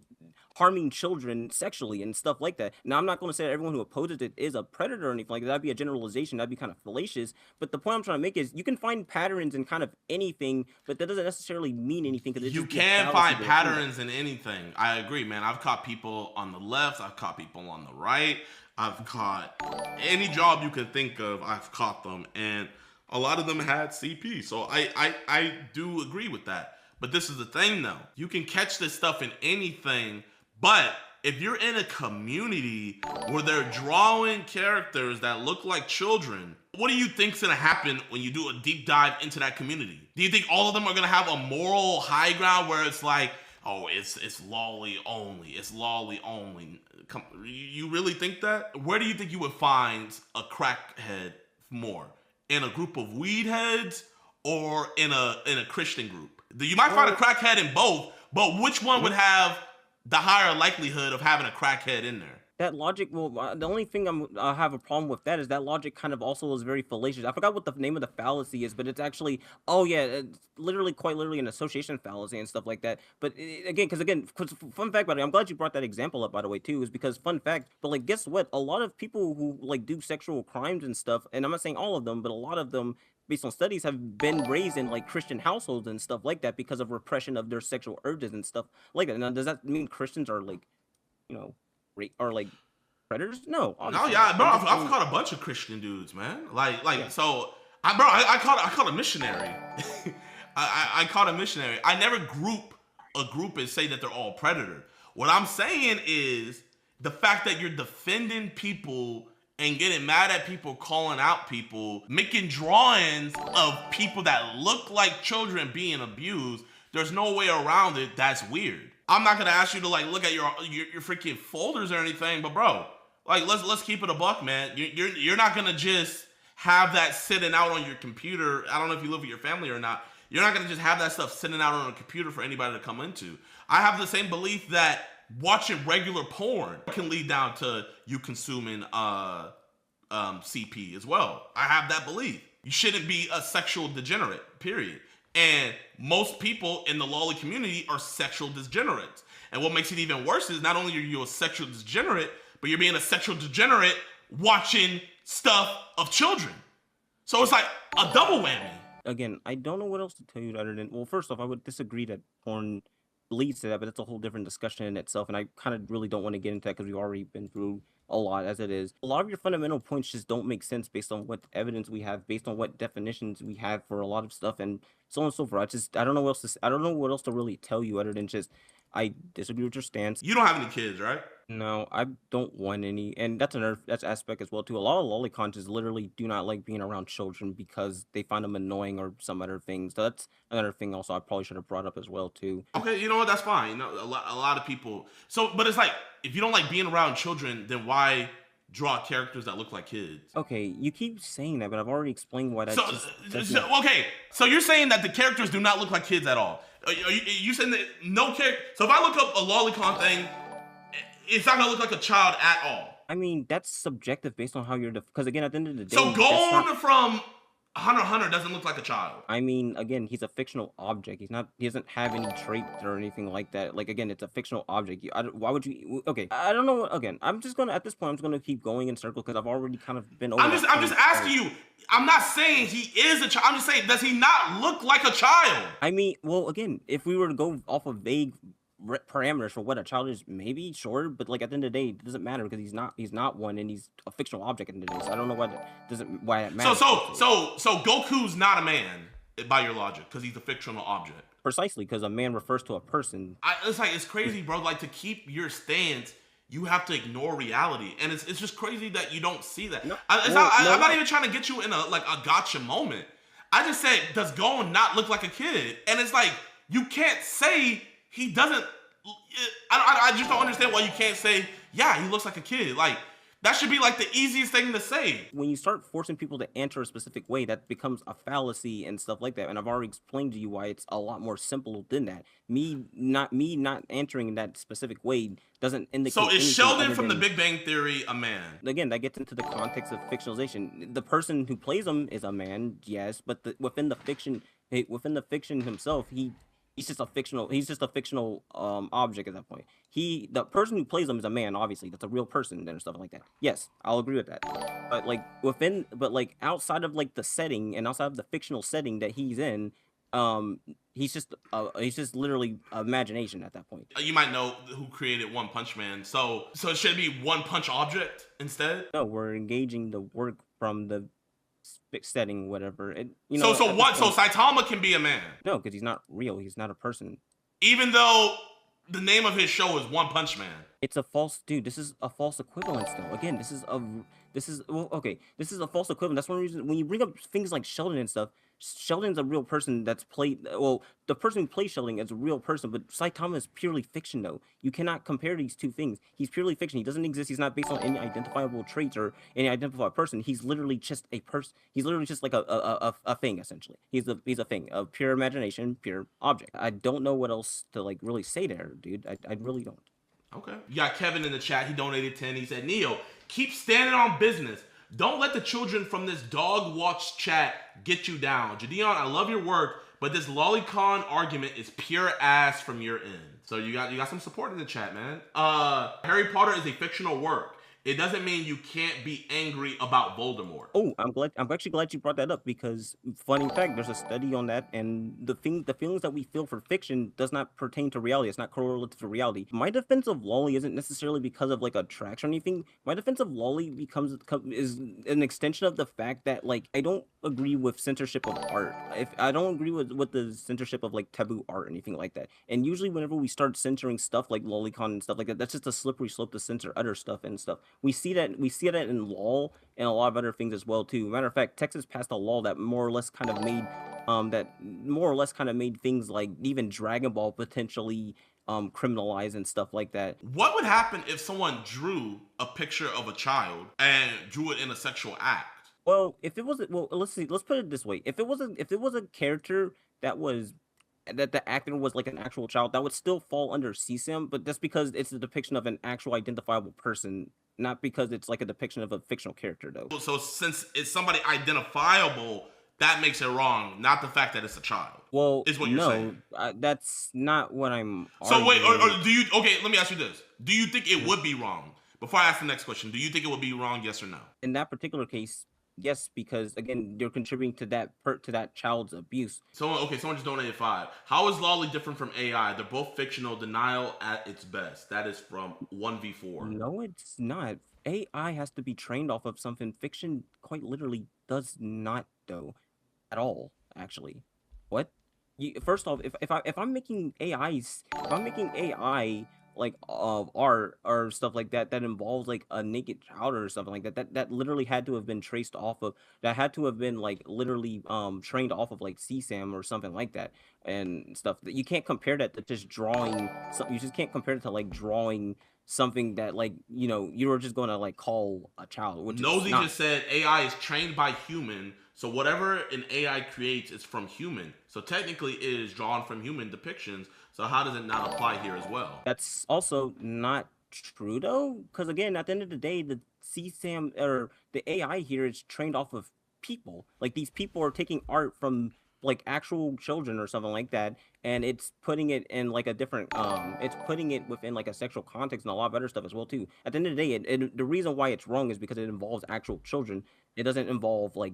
harming children sexually and stuff like that. Now, I'm not going to say that everyone who opposes it is a predator or anything like that. That'd be a generalization. That'd be kind of fallacious. But the point I'm trying to make is you can find patterns in kind of anything, but that doesn't necessarily mean anything. You can find patterns in anything. I agree, man. I've caught people on the left. I've caught people on the right. I've caught any job you can think of. I've caught them. And a lot of them had CP. So I do agree with that. But this is the thing, though. You can catch this stuff in anything. But if you're in a community where they're drawing characters that look like children, what do you think's gonna happen when you do a deep dive into that community? Do you think all of them are gonna have a moral high ground where it's like, oh, it's loli only, it's loli only? You really think that? Where do you think you would find a crackhead more? In a group of weed heads or in a Christian group? You might find a crackhead in both, but which one would have the higher likelihood of having a crackhead in there? That logic, well, the only thing I have a problem with that is that logic kind of also is very fallacious. I forgot what the name of the fallacy is, but it's actually, oh yeah, it's quite literally an association fallacy and stuff like that. But again, because fun fact about it, I'm glad you brought that example up, by the way, too, is because fun fact, but like, guess what? A lot of people who like do sexual crimes and stuff, and I'm not saying all of them, but a lot of them, based on studies, have been raised in like Christian households and stuff like that because of repression of their sexual urges and stuff like that. Now, does that mean Christians are like, are like predators? No. No, yeah, bro. I've caught a bunch of Christian dudes, man. So, I caught a missionary. I caught a missionary. I never group a group and say that they're all predator. What I'm saying is the fact that you're defending people and getting mad at people, calling out people, making drawings of people that look like children being abused. There's no way around it. That's weird. I'm not gonna ask you to like look at your freaking folders or anything, but bro, like let's keep it a buck, man. You're not gonna just have that sitting out on your computer. I don't know if you live with your family or not. You're not gonna just have that stuff sitting out on a computer for anybody to come into. I have the same belief that watching regular porn can lead down to you consuming CP as well. I have that belief. You shouldn't be a sexual degenerate, period. And most people in the loli community are sexual degenerates. And what makes it even worse is not only are you a sexual degenerate, but you're being a sexual degenerate watching stuff of children. So it's like a double whammy. Again, I don't know what else to tell you other than, well, first off, I would disagree that porn leads to that, but that's a whole different discussion in itself, and I kind of really don't want to get into that because we've already been through a lot as it is. A lot of your fundamental points just don't make sense based on what evidence we have, based on what definitions we have for a lot of stuff, and so on and so forth. I don't know what else to, I don't know what else to really tell you other than just, I disagree with your stance. You don't have any kids, right? No, I don't want any, and that's that's aspect as well too. A lot of lolicons literally do not like being around children because they find them annoying or some other things. So that's another thing. Also, I probably should have brought up as well too. Okay, you know what? That's fine. You know, a lot of people. So, but it's like if you don't like being around children, then why draw characters that look like kids? Okay, you keep saying that, but I've already explained why that. Okay, so you're saying that the characters do not look like kids at all. Are you saying that no character? So if I look up a lolicon thing, it's not gonna look like a child at all. I mean, that's subjective based on how you're, because again, at the end of the day. So Gon from Hunter x Hunter doesn't look like a child. I mean, again, he's a fictional object. He doesn't have any traits or anything like that. Like, again, it's a fictional object. Why would you? Okay, I don't know. Again, I'm just gonna, at this point, I'm just gonna keep going in circles because I've already kind of been over. I'm just asking you. I'm not saying he is a child. I'm just saying, does he not look like a child? I mean, well, again, if we were to go off of vague parameters for what a child is, maybe sure, but like at the end of the day, it doesn't matter because he's not one, and he's a fictional object at the end of the day. So I don't know why it matters. So Goku's not a man by your logic because he's a fictional object. Precisely, because a man refers to a person. It's crazy, bro. Like, to keep your stance, you have to ignore reality, and it's just crazy that you don't see that. No, I'm not even trying to get you in a gotcha moment. I just said, does Gon not look like a kid? And it's like, you can't say he doesn't. I just don't understand why you can't say, yeah, he looks like a kid. Like, that should be like the easiest thing to say. When you start forcing people to answer a specific way, that becomes a fallacy and stuff like that. And I've already explained to you why it's a lot more simple than that. Me not answering in that specific way doesn't indicate. So is Sheldon from The Big Bang Theory a man? Again, that gets into the context of fictionalization. The person who plays him is a man, yes, but within the fiction himself, he's just a fictional object at that point. The person who plays him is a man, obviously. That's a real person and stuff like that. Yes, I'll agree with that. But outside of like the setting and outside of the fictional setting that he's in, he's just literally imagination at that point. You might know who created One Punch Man. So it should be One Punch Object instead? No, we're engaging the work from the setting, whatever. So Saitama can be a man? No, because he's not real. He's not a person. Even though the name of his show is One Punch Man. It's a false, dude. This is a false equivalence, though. Again, this is a false equivalent. That's one reason when you bring up things like Sheldon and stuff. Sheldon's a real person that's played. Well, the person who plays Sheldon is a real person, but Saitama is purely fiction, though. You cannot compare these two things. He's purely fiction. He doesn't exist. He's not based on any identifiable traits or any identified person. He's literally just a person. He's literally just like a thing, essentially. He's a thing of pure imagination, pure object. I don't know what else to like really say there, dude. I really don't. Okay. You got Kevin in the chat. He donated 10. He said, Neo, keep standing on business. Don't let the children from this dog watch chat get you down. Jadeon, I love your work, but this lolicon argument is pure ass from your end. So you got some support in the chat, man. Harry Potter is a fictional work. It doesn't mean you can't be angry about Voldemort. Oh, I'm actually glad you brought that up because, funny fact, there's a study on that, and the feelings that we feel for fiction does not pertain to reality. It's not correlative to reality. My defense of loli isn't necessarily because of like attraction or anything. My defense of loli is an extension of the fact that like I don't agree with censorship of art. If I don't agree with the censorship of like taboo art or anything like that. And usually whenever we start censoring stuff like lolicon and stuff like that, that's just a slippery slope to censor other stuff and stuff. We see that in law and a lot of other things as well too. Matter of fact, Texas passed a law that more or less kind of made things like even Dragon Ball potentially criminalized and stuff like that. What would happen if someone drew a picture of a child and drew it in a sexual act? Well, let's put it this way. If it was a character that the actor was like an actual child, that would still fall under CSIM, but that's because it's a depiction of an actual identifiable person, not because it's like a depiction of a fictional character, though. So since it's somebody identifiable, that makes it wrong, not the fact that it's a child. Well, Is what you're saying. that's not what I'm So wait, or arguing. do you? Okay, let me ask you this: do you think it Mhm. would be wrong? Before I ask the next question, do you think it would be wrong? Yes or no? In that particular case, yes, because again, you're contributing to that child's abuse. Someone just donated 5. How is loli different from AI? They're both fictional. Denial at its best. That is from 1v4. No, it's not. AI has to be trained off of something. Fiction quite literally does not, though, at all. Actually, what? First off, if I'm making AI like art or stuff like that that involves like a naked child or something like that, that literally had to have been traced off of that had to have been like literally trained off of like CSAM or something like that and stuff. That you can't compare that to just drawing. You just can't compare it to like drawing something that like you were just gonna like call a child, which it's Nosy not. just said AI is trained by human, so whatever an AI creates is from human. So technically, it is drawn from human depictions. So how does it not apply here as well? That's also not true though, because again, at the end of the day, the CSAM or the AI here is trained off of people. Like these people are taking art from like actual children or something like that, and it's putting it in like a different it's putting it within like a sexual context and a lot of other stuff as well too. At the end of the day, the reason why it's wrong is because it involves actual children. It doesn't involve like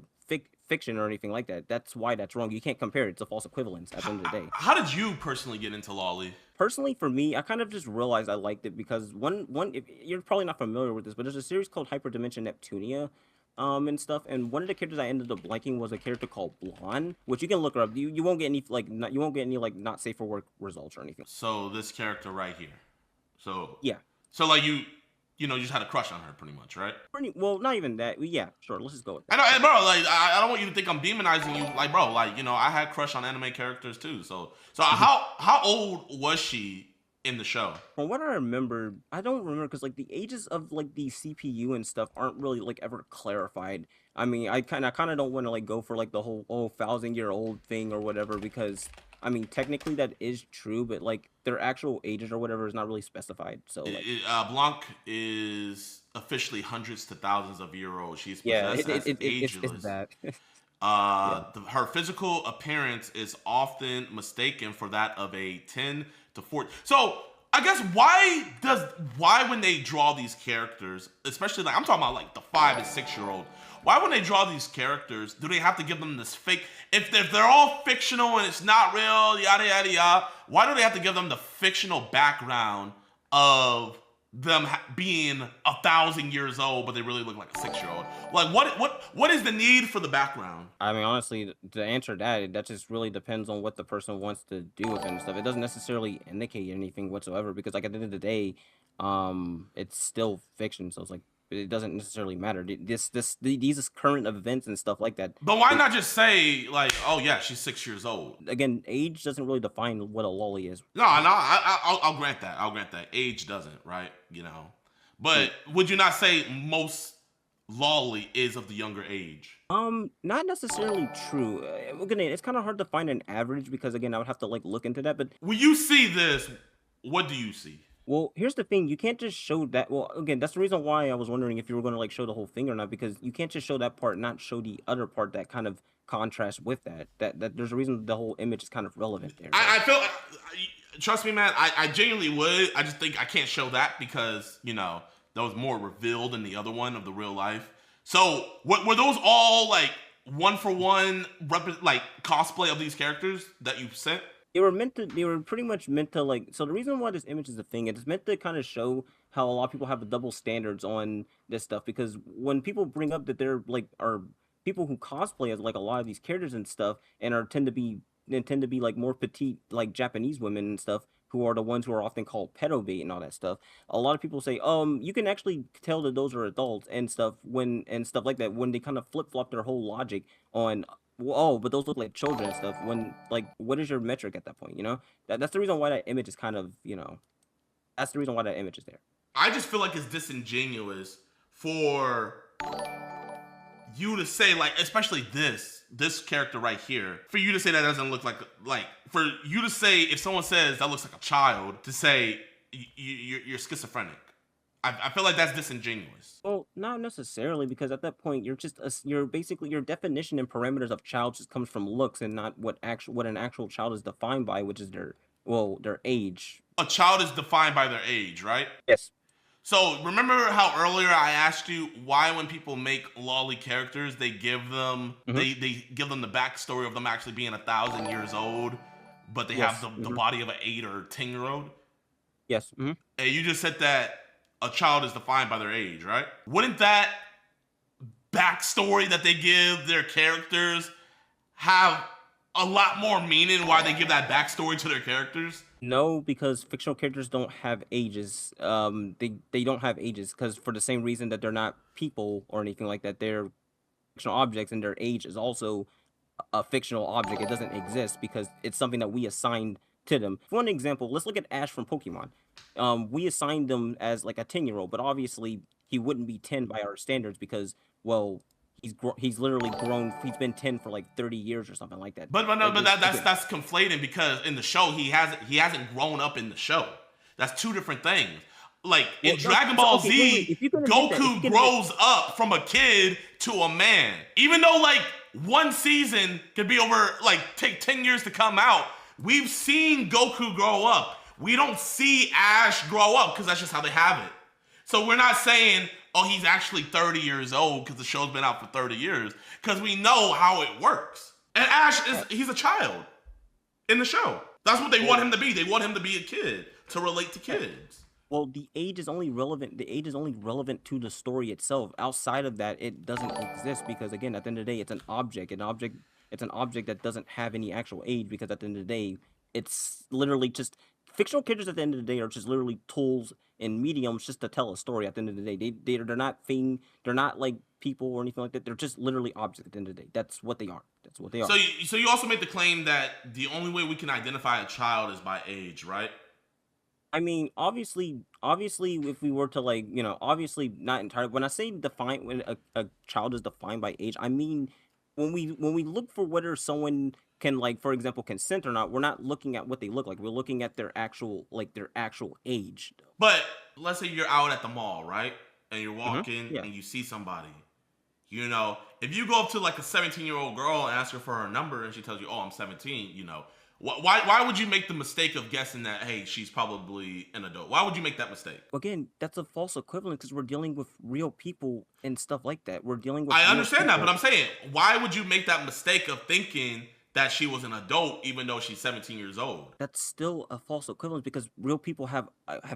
fiction or anything like that. That's why that's wrong. You can't compare it. It's a false equivalence at the end of the day. How did you personally get into loli? Personally, for me, I kind of just realized I liked it because if you're probably not familiar with this, but there's a series called Hyperdimension Neptunia, and stuff. And one of the characters I ended up liking was a character called Blonde, which you can look her up. You won't get any you won't get any like not safe for work results or anything. So this character right here. So Yeah, like you just had a crush on her pretty much, right? pretty well. Not even that. Yeah, sure. Let's just go with I that. know, and bro. Like, I don't want you to think I'm demonizing you. Like, bro, like, I had crush on anime characters too. So how old was she in the show? From what I remember, I don't remember because like the ages of like the CPU and stuff aren't really like ever clarified. I mean, I kind of don't want to like go for like the whole 1,000-year-old thing or whatever because I mean technically that is true, but like their actual ages or whatever is not really specified. So like Blanc is officially hundreds to thousands of year old. She's yeah, possessed as it's ageless. that. Yeah. Her physical appearance is often mistaken for that of a 10 to 14. So I guess why when they draw these characters, especially like I'm talking about like the 5 and 6-year-old, why when they draw these characters do they have to give them this fake? If they're all fictional and it's not real, yada yada yada, why do they have to give them the fictional background of them being 1,000 years old, but they really look like a 6-year-old? Like, what is the need for the background? I mean, honestly, to answer that, that just really depends on what the person wants to do with it and stuff. It doesn't necessarily indicate anything whatsoever because, like, at the end of the day, it's still fiction. So it's like it doesn't necessarily matter. These current events and stuff like that. But why not just say like, oh yeah, she's 6 years old? Again, age doesn't really define what a loli is. No, I'll grant that. I'll grant that. Age doesn't, right? But would you not say most loli is of the younger age? Not necessarily true. Again, it's kind of hard to find an average because again, I would have to like look into that. But When you see this, what do you see? well, here's the thing: you can't just show that. Well, again, that's the reason why I was wondering if you were going to like show the whole thing or not, because you can't just show that part, not show the other part that kind of contrasts with that. That there's a reason the whole image is kind of relevant there. Right? I feel, trust me, man. I genuinely would. I just think I can't show that because that was more revealed in the other one of the real life. So were those all like one for one like cosplay of these characters that you sent? They were pretty much meant to like, so the reason why this image is a thing, it's meant to kind of show how a lot of people have the double standards on this stuff, because when people bring up that they're like, are people who cosplay as like a lot of these characters and stuff, and tend to be like more petite, like Japanese women and stuff, who are the ones who are often called pedo bait and all that stuff. A lot of people say, you can actually tell that those are adults and stuff and stuff like that when they kind of flip flop their whole logic on, well, oh, but those look like children and stuff. When like, what is your metric at that point? That's the reason why that image is kind of that's the reason why that image is there. I just feel like it's disingenuous for you to say, like, especially this character right here, for you to say that doesn't look like for you to say, if someone says that looks like a child, to say you're schizophrenic. I feel like that's disingenuous. Well, not necessarily, because at that point you're basically your definition and parameters of child just comes from looks and not what an actual child is defined by, which is their age. A child is defined by their age, right? Yes. So remember how earlier I asked you why when people make lolly characters they give them Hmm. they give them the backstory of them actually being 1,000 years old, but they have Yes. the Hmm. body of an 8 or 10 year old. Yes. Hmm. And you just said that a child is defined by their age, right? Wouldn't that backstory that they give their characters have a lot more meaning why they give that backstory to their characters? No, because fictional characters don't have ages. They don't have ages because for the same reason that they're not people or anything like that. They're fictional objects, and their age is also a fictional object. It doesn't exist because it's something that we assigned to them. For an example, let's look at Ash from Pokemon. We assigned them as like a 10-year-old, but obviously he wouldn't be 10 by our standards because, well, he's literally grown. He's been 10 for like 30 years or something like that. But no, Like but this that's again. that's conflating because in the show he hasn't grown up in the show. That's two different things. Like in Well, no, Dragon so, Ball okay, wait. Z, If you can admit that, if you Goku can admit, grows up from a kid to a man. Even though like one season could be over like take 10 years to come out, we've seen Goku grow up. We don't see Ash grow up because that's just how they have it. So we're not saying, oh, he's actually 30 years old because the show's been out for 30 years, because we know how it works. And Ash he's a child in the show. That's what they want him to be. They want him to be a kid, to relate to kids. well, the age is only relevant. The age is only relevant to the story itself. Outside of that, it doesn't exist because, again, at the end of the day, it's an object. It's an object that doesn't have any actual age because at the end of the day, it's literally just fictional characters. At the end of the day, are just literally tools and mediums just to tell a story. At the end of the day, they're not they're not like people or anything like that. They're just literally objects. At the end of the day, that's what they are. That's what they are. So you also make the claim that the only way we can identify a child is by age, right? I mean, obviously, if we were to like, obviously not entirely. When I say define, when a child is defined by age, I mean when we look for whether someone can, like, for example, consent or not. We're not looking at what they look like. We're looking at their actual age. But let's say you're out at the mall, right? And you're Hmm. walking Yeah. and you see somebody. If you go up to like a 17-year-old girl and ask her for her number and she tells you, "Oh, I'm 17," why would you make the mistake of guessing that, hey, she's probably an adult? Why would you make that mistake? Again, that's a false equivalent because we're dealing with real people and stuff like that. We're dealing with I real understand that, but people. I'm saying, why would you make that mistake of thinking that she was an adult even though she's 17 years old? That's still a false equivalence because real people have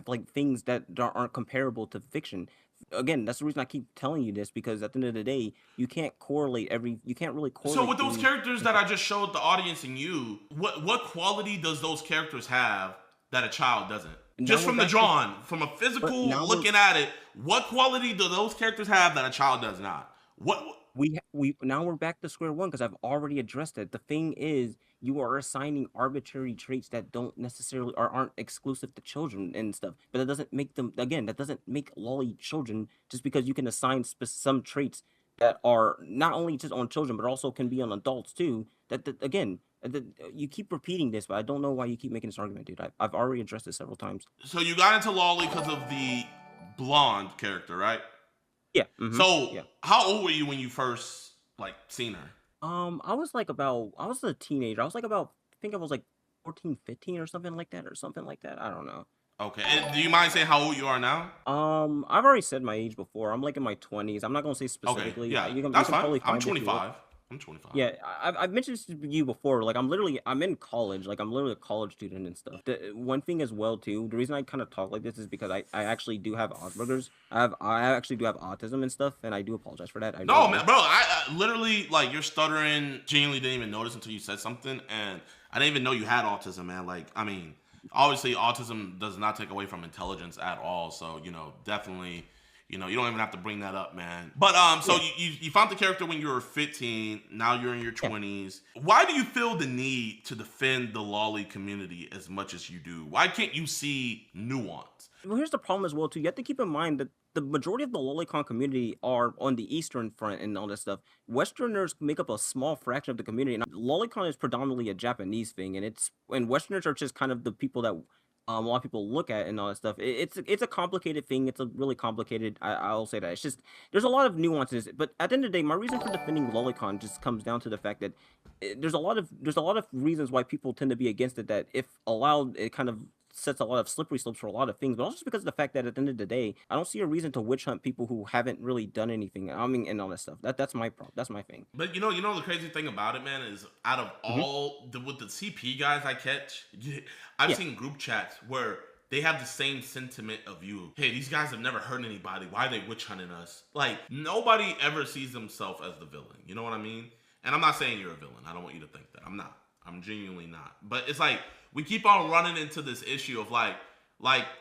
like things that aren't comparable to fiction. Again, that's the reason I keep telling you this because at the end of the day, you can't really So correlate with those things. characters that I just showed the audience and you, what quality does those characters have that a child doesn't? Now Just we're from the back to drawing, from a but physical now we're looking at it, what quality do those characters have that a child does not? What we now we're back to square one because I've already addressed it. The thing is, you are assigning arbitrary traits that don't necessarily or aren't exclusive to children and stuff. But that doesn't make them again. That doesn't make lolly children just because you can assign some traits that are not only just on children but also can be on adults too. That again, you keep repeating this, but I don't know why you keep making this argument, dude. I've already addressed this several times. So you got into Lolly because of the blonde character, right? Yeah. Mm-hmm. So Yeah. how old were you when you first like seen her? I was a teenager. I was like about, I think I was like 14, 15 or something like that, I don't know. Okay, and do you mind saying how old you are now? I've already said my age before. I'm like in my 20s. I'm not gonna say Okay, specifically. yeah, You that's can fine. probably I'm find it if you look. 25. I'm 25. Yeah, I've mentioned this to you before. Like I'm in college. Like I'm literally a college student and stuff. One thing as well too. The reason I kind of talk like this is because I actually do have Asperger's. I actually do have autism and stuff, and I do apologize for that. I No, really man, do. bro, I literally like you're stuttering. Genuinely didn't even notice until you said something, and I didn't even know you had autism, man. Like, I mean, obviously, autism does not take away from intelligence at all. So, definitely, you don't even have to bring that up, man. But so Yeah, you found the character when you were 15. Now you're in your yeah. 20s. Why do you feel the need to defend the lolly community as much as you do? Why can't you see nuance? Well, here's the problem as well too. You have to keep in mind that the majority of the lolicon community are on the eastern front and all that stuff. Westerners make up a small fraction of the community, and lolicon is predominantly a Japanese thing, and Westerners are just kind of the people that a lot of people look at and all that stuff. It's a complicated thing. It's a really complicated. I'll say that. It's just there's a lot of nuances. But at the end of the day, my reason for defending lolicon just comes down to the fact that there's a lot of reasons why people tend to be against it. That if allowed, it kind of sets a lot of slippery slopes for a lot of things. But also just because of the fact that at the end of the day, I don't see a reason to witch hunt people who haven't really done anything. I mean, and all that stuff. That's my problem. That's my thing. But you know the crazy thing about it, man, is out of Hmm. all with the CP guys I catch, I've Yeah. seen group chats where they have the same sentiment of you. Hey, these guys have never hurt anybody. Why are they witch hunting us? Like nobody ever sees themselves as the villain. You know what I mean? And I'm not saying you're a villain. I don't want you to think that. I'm not. I'm genuinely not. But it's like we keep on running into this issue of like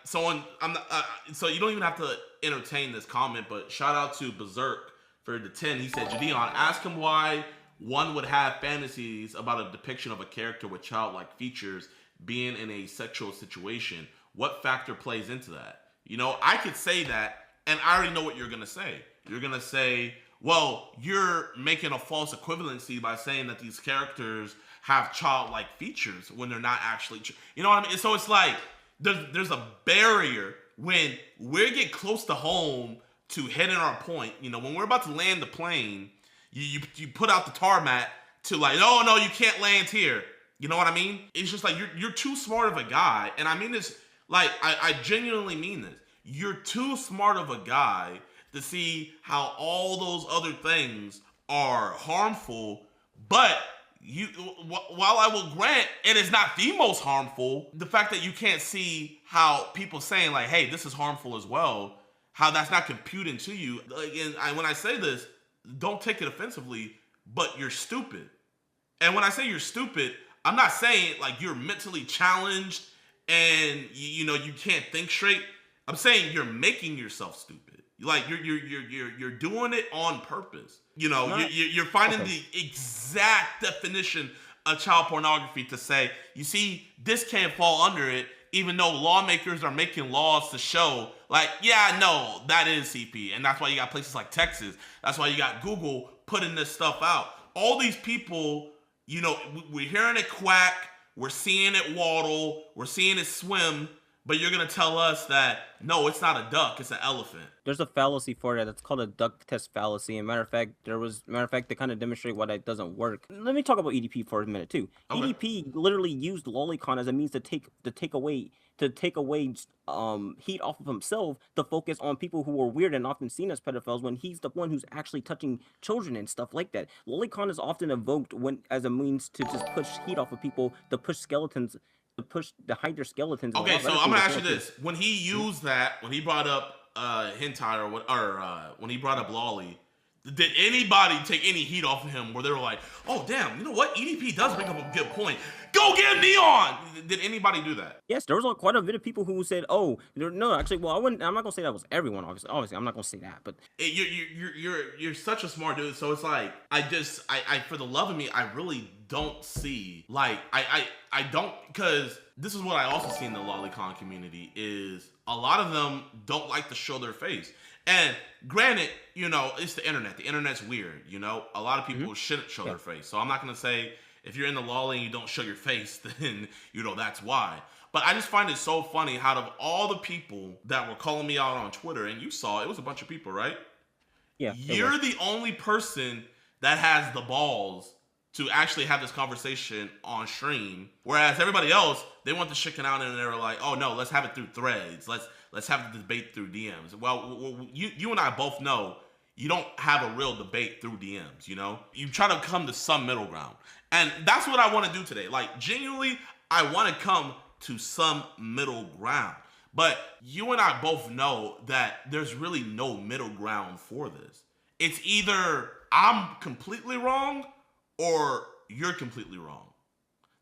someone. I'm not. So you don't even have to entertain this comment. But shout out to Berserk for the 10. He said, Jadeon, ask him why one would have fantasies about a depiction of a character with childlike features being in a sexual situation. What factor plays into that? You know, I could say that, and I already know what you're gonna say. You're gonna say, well, you're making a false equivalency by saying that these characters have childlike features when they're not actually. You know what I mean? So it's like there's a barrier when we get close to home to hitting our point. You know, when we're about to land the plane, you put out the tarmac to like, oh no, you can't land here. You know what I mean? It's just like you're too smart of a guy, and I mean this like I genuinely mean this. You're too smart of a guy to see how all those other things are harmful, but while I will grant it is not the most harmful, the fact that you can't see how people saying like, hey, this is harmful as well, how that's not computing to you. Like, and when I say this, don't take it offensively, but you're stupid. And when I say you're stupid, I'm not saying like you're mentally challenged and you know you can't think straight. I'm saying you're making yourself stupid. Like you're doing it on purpose. You know, you're finding Okay. the exact definition of child pornography to say, you see, this can't fall under it, even though lawmakers are making laws to show, like, yeah, no, that is CP. And that's why you got places like Texas. That's why you got Google putting this stuff out. All these people, you know, we're hearing it quack, we're seeing it waddle, we're seeing it swim, but you're going to tell us that, no, it's not a duck, it's an elephant. There's a fallacy for that. It's called a duck test fallacy. And matter of fact, to kind of demonstrate why that doesn't work. Let me talk about EDP for a minute too. Okay. EDP literally used lolicon as a means to take away heat off of himself to focus on people who are weird and often seen as pedophiles when he's the one who's actually touching children and stuff like that. Lolicon is often evoked when as a means to just push heat off of people, to push skeletons, to hide their skeletons. And a Okay, lot of so other I'm gonna things ask you as well, too. this: when he used that, when he brought up hentai or what, or when he brought up loli, did anybody take any heat off of him? Where they were like, "Oh, damn, you know what? EDP does bring up a good point. Go get Neon." Did anybody do that? Yes, there was quite a bit of people who said, "Oh, no, actually, well, I wouldn't. I'm not gonna say that was everyone. Obviously, I'm not gonna say that, but You're such a smart dude. So it's like I for the love of me, I really don't see like I don't, because this is what I also see in the lolicon community is a lot of them don't like to show their face. And granted, you know, it's the internet. The internet's weird, you know. A lot of people shouldn't show their face. So I'm not gonna say if you're in the lolly and you don't show your face, then you know that's why. But I just find it so funny out of all the people that were calling me out on Twitter, and you saw it was a bunch of people, right? yeah, it You're was. the only person that has the balls to actually have this conversation on stream, whereas everybody else, they want the chicken out and they were like, "Oh no, let's have it through threads. Let's have the debate through DMs." Well, you and I both know you don't have a real debate through DMs. You know, you try to come to some middle ground, and that's what I want to do today. Like genuinely, I want to come to some middle ground. But you and I both know that there's really no middle ground for this. It's either I'm completely wrong or you're completely wrong.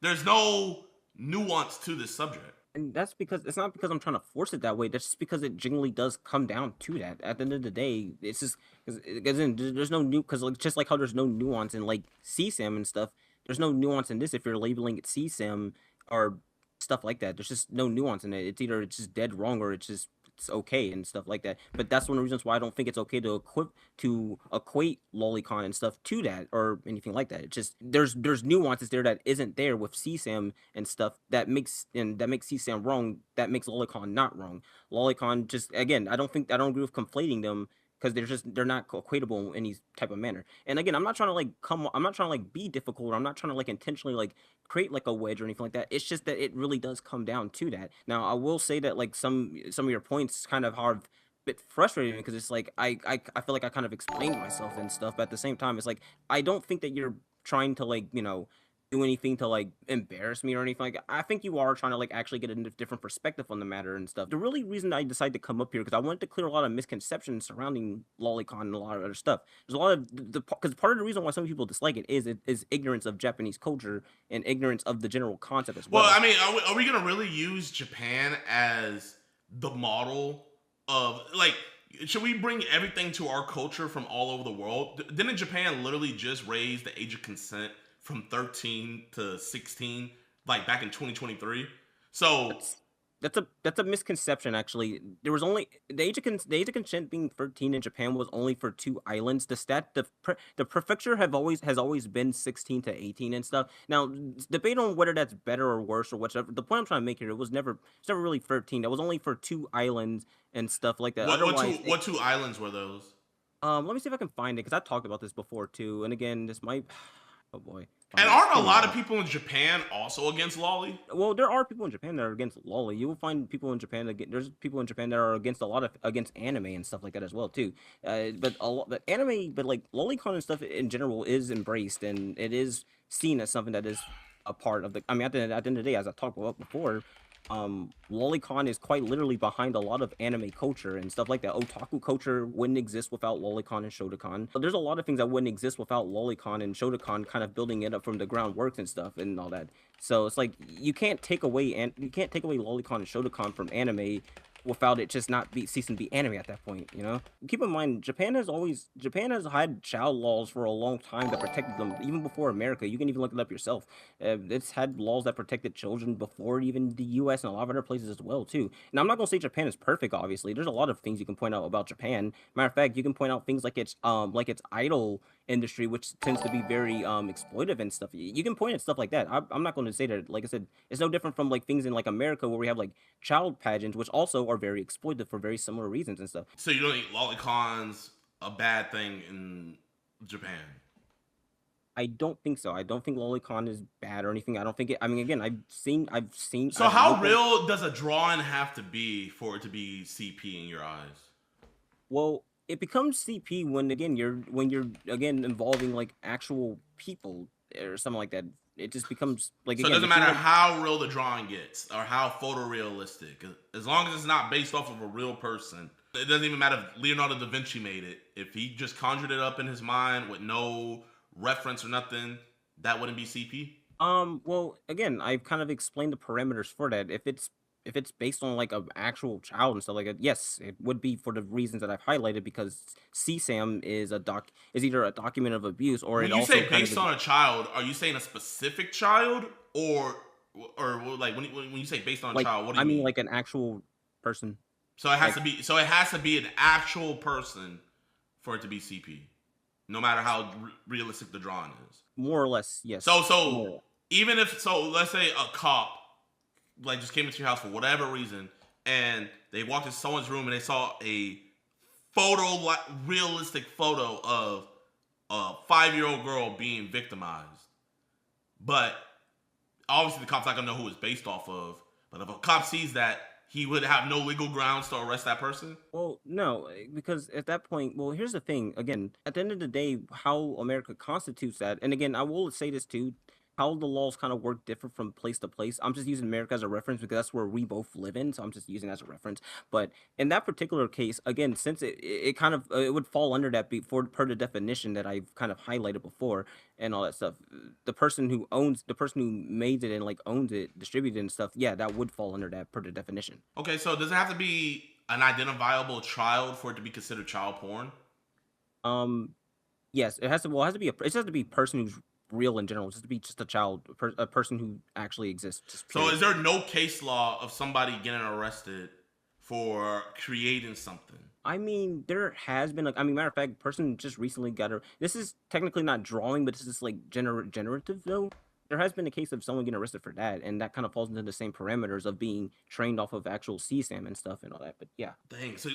There's no nuance to this subject. And that's because it's not because I'm trying to force it that way. That's just because it genuinely does come down to that. At the end of the day, it's just because there's no new because like, just like how there's no nuance in like CSAM and stuff. There's no nuance in this if you're labeling it CSAM or stuff like that. There's just no nuance in it. It's either it's just dead wrong or it's just it's okay and stuff like that. But that's one of the reasons why I don't think it's okay to equate lolicon and stuff to that or anything like that. It's just there's nuances there that isn't there with CSAM and stuff that makes CSAM wrong. That makes lolicon not wrong. Lolicon just again, I don't agree with conflating them because they're not equatable in any type of manner. And again, I'm not trying to be difficult, or I'm not trying to like intentionally like create like a wedge or anything like that. It's just that it really does come down to that. Now, I will say that like some of your points kind of have a bit frustrating because it's like I feel like I kind of explained myself and stuff, but at the same time, it's like I don't think that you're trying to like do anything to like embarrass me or anything like that. I think you are trying to like actually get a different perspective on the matter and stuff. The really reason I decided to come up here because I wanted to clear a lot of misconceptions surrounding lolicon and a lot of other stuff. There's a lot of because part of the reason why some people dislike it is ignorance of Japanese culture and ignorance of the general concept as well. Well, I mean, are we gonna really use Japan as the model of like? Should we bring everything to our culture from all over the world? Didn't Japan literally just raise the age of consent from 13 to 16, like back in 2023? So That's a misconception actually. There was only the age of consent being 13 in Japan was only for 2 islands. The prefecture has always been 16 to 18 and stuff. Now debate on whether that's better or worse or whatever. The point I'm trying to make here, it's never really 13. That was only for 2 islands and stuff like that. Otherwise, what two islands were those? let me see if I can find it because I talked about this before too. And again, this might oh boy. And aren't a lot of people in Japan also against loli? Well, there are people in Japan that are against loli. You will find people in Japan there's people in Japan that are against against anime and stuff like that as well too. But anime, but like lolicon and stuff in general is embraced and it is seen as something that is a part of the. I mean, at the end of the day, as I talked about before, lolicon is quite literally behind a lot of anime culture and stuff like that. Otaku culture wouldn't exist without lolicon and shotokan. But there's a lot of things that wouldn't exist without lolicon and shotokan kind of building it up from the groundworks and stuff and all that. So it's like you can't take away lolicon and shotokan from anime without it just not ceasing to be anime at that point, you know? Keep in mind, Japan has had child laws for a long time that protected them, even before America. You can even look it up yourself. It's had laws that protected children before even the U.S. and a lot of other places as well, too. Now, I'm not gonna say Japan is perfect, obviously. There's a lot of things you can point out about Japan. Matter of fact, you can point out things like its idol industry, which tends to be very exploitive and stuff. You can point at stuff like that. I'm not going to say that. Like I said, it's no different from like things in like America where we have like child pageants, which also are very exploitive for very similar reasons and stuff. So you don't think lolicons a bad thing in Japan? I don't think so. I don't think lolicon is bad or anything. I don't think it. I mean, again, I've seen. So how real does a drawing have to be for it to be CP in your eyes? Well, it becomes CP when you're again involving like actual people or something like that. It just becomes like. So it doesn't matter how real the drawing gets or how photorealistic, as long as it's not based off of a real person. It doesn't even matter if Leonardo da Vinci made it. If he just conjured it up in his mind with no reference or nothing, that wouldn't be CP. Well, again, I've kind of explained the parameters for that. If it's based on like an actual child and stuff like that, yes, it would be for the reasons that I've highlighted because CSAM is either a document of abuse or when it you also say based on a child, are you saying a specific child or like when you say based on a child, what do you mean? I mean like an actual person. So it has to be an actual person for it to be CP, no matter how realistic the drawing is. More or less, yes. So even if let's say a cop like just came into your house for whatever reason, and they walked into someone's room and they saw a realistic photo of a 5-year-old girl being victimized, but obviously the cop's not gonna know who it's based off of. But if a cop sees that, he would have no legal grounds to arrest that person? Well, no, because at that point, well, here's the thing. Again, at the end of the day, how America constitutes that, and again, I will say this too, how the laws kind of work different from place to place. I'm just using America as a reference because that's where we both live in, so I'm just using it as a reference. But in that particular case, again, since it kind of it would fall under that per the definition that I've kind of highlighted before and all that stuff. The person who made it and like owns it, distributed it and stuff, yeah, that would fall under that per the definition. Okay, so does it have to be an identifiable child for it to be considered child porn? Yes, it has to. Well, it has to be a person who's real in general, just to be just a child, a person who actually exists. So is there no case law of somebody getting arrested for creating something. I mean, there has been like, I mean, matter of fact, person just recently got a. This is technically not drawing, but this is like generative though. There has been a case of someone getting arrested for that, and that kind of falls into the same parameters of being trained off of actual CSAM and stuff and all that. But yeah, Dang. So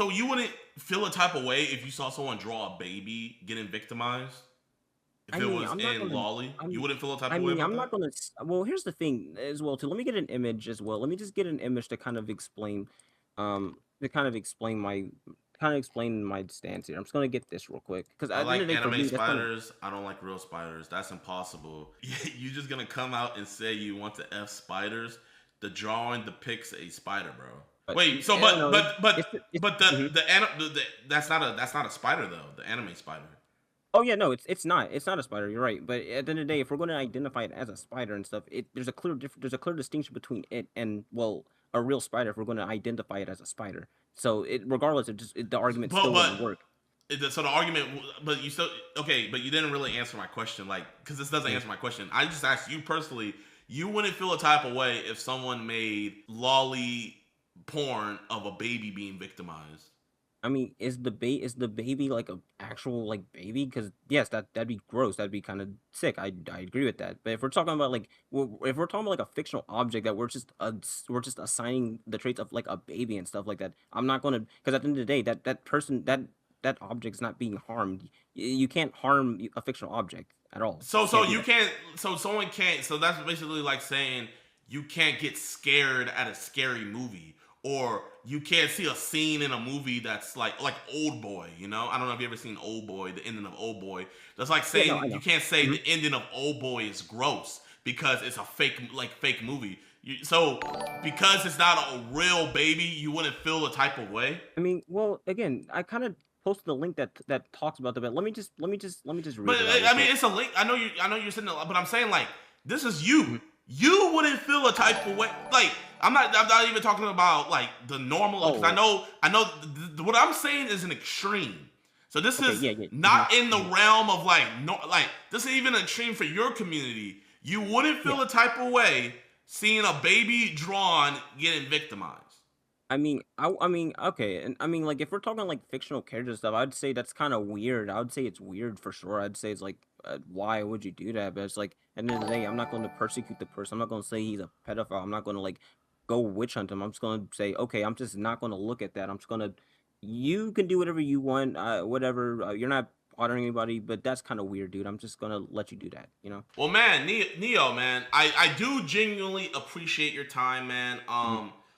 you wouldn't feel a type of way if you saw someone draw a baby getting victimized? If I it mean, was I'm not in gonna. lolly, you I'm. wouldn't feel a type I of way mean, about I'm not that? gonna. Well, here's the thing as well too. Let me get an image as well. Let me just get an image to kind of explain, to kind of explain my stance here. I'm just gonna get this real quick because I at the end like of the day, for anime me, that's kind of. spiders. I don't like real spiders. That's impossible. You just gonna come out and say you want to F spiders? The drawing depicts a spider, bro. But Wait, so I don't know. It's but mhm. that's not a spider though. The anime spider. Oh yeah, no, it's not a spider. You're right. But at the end of the day, if we're going to identify it as a spider and stuff, there's a clear distinction between it and well a real spider. If we're going to identify it as a spider, so it regardless, the argument But still wouldn't work. so the argument, but you still okay. But you didn't really answer my question, like because this doesn't Mhm. answer my question. I just asked you personally. You wouldn't feel a type of way if someone made lolly porn of a baby being victimized. I mean, is the baby like a actual like baby? Because yes, that'd be gross. That'd be kind of sick. I agree with that. But if we're talking about like if we're talking about like a fictional object that we're just assigning the traits of like a baby and stuff like that, I'm not gonna because at the end of the day, that person that object's not being harmed. You can't harm a fictional object at all. So You can't do you that. can't. So someone can't. So that's basically like saying you can't get scared at a scary movie, or you can't see a scene in a movie that's like Old Boy. You know, I don't know if you ever seen Old Boy, the ending of Old Boy. That's like Yeah, no, I saying you know. can't say Mhm. the ending of Old Boy is gross because it's a fake movie. So because it's not a real baby, you wouldn't feel a type of way. I mean, well, again, I kind of posted the link that talks about that. But let me just But read it out real I mean, quick. it's a link. I know you're sitting there, but I'm saying like this is you. Mhm. You wouldn't feel a type of way. Like I'm not even talking about like the normal. Because Oh, I know what I'm saying is an extreme. So this okay, is yeah, yeah. not in the Mhm. realm of like no, like this is even an extreme for your community. You wouldn't Yeah. feel a type of way seeing a baby drawn getting victimized. I mean, okay, and I mean, like, if we're talking like fictional characters and stuff, I'd say that's kind of weird. I would say it's weird for sure. I'd say it's like, why would you do that? But it's like, at the end of the day, I'm not going to persecute the person. I'm not going to say he's a pedophile. I'm not going to like go witch hunt him. I'm just going to say, okay, I'm just not going to look at that. I'm just going to, you can do whatever you want, whatever. You're not bothering anybody, but that's kind of weird, dude. I'm just going to let you do that, you know? Well, man, Neo, man, I do genuinely appreciate your time, man.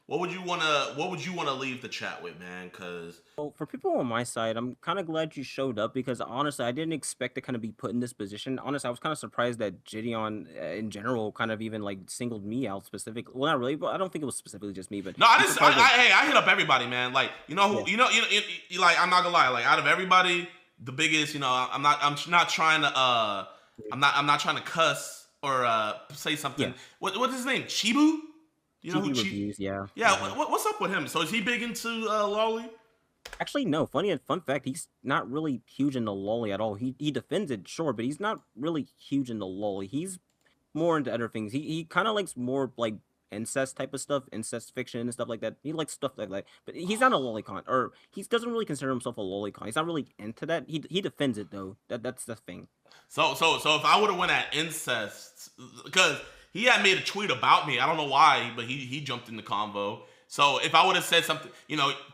What would you wanna leave the chat with, man? Cause Well, for people on my side, I'm kind of glad you showed up because honestly, I didn't expect to kind of be put in this position. Honestly, I was kind of surprised that Gideon, in general, kind of even like singled me out specifically. Well, not really, but I don't think it was specifically just me. But no, I'm surprised that, hey, I hit up everybody, man. Like, you know yeah, who, like, I'm not gonna lie, like, out of everybody, the biggest, I'm not trying to, I'm not trying to cuss or say yeah, something. What's his name? Chibu? You know who TV Chi? reviews, yeah. Yeah, what's up with him? So is he big into lolly? Actually, no. Fun fact, he's not really huge in the lolly at all. He defends it, sure, but he's not really huge in the lolly. He's more into other things. He kind of likes more like incest type of stuff, incest fiction and stuff like that. He likes stuff like that. But he's not a lolicon, or he doesn't really consider himself a lolicon. He's not really into that. He defends it though. That's the thing. So if I would have went at incest, because he had made a tweet about me, I don't know why, but he jumped in the convo. So if I would have said something,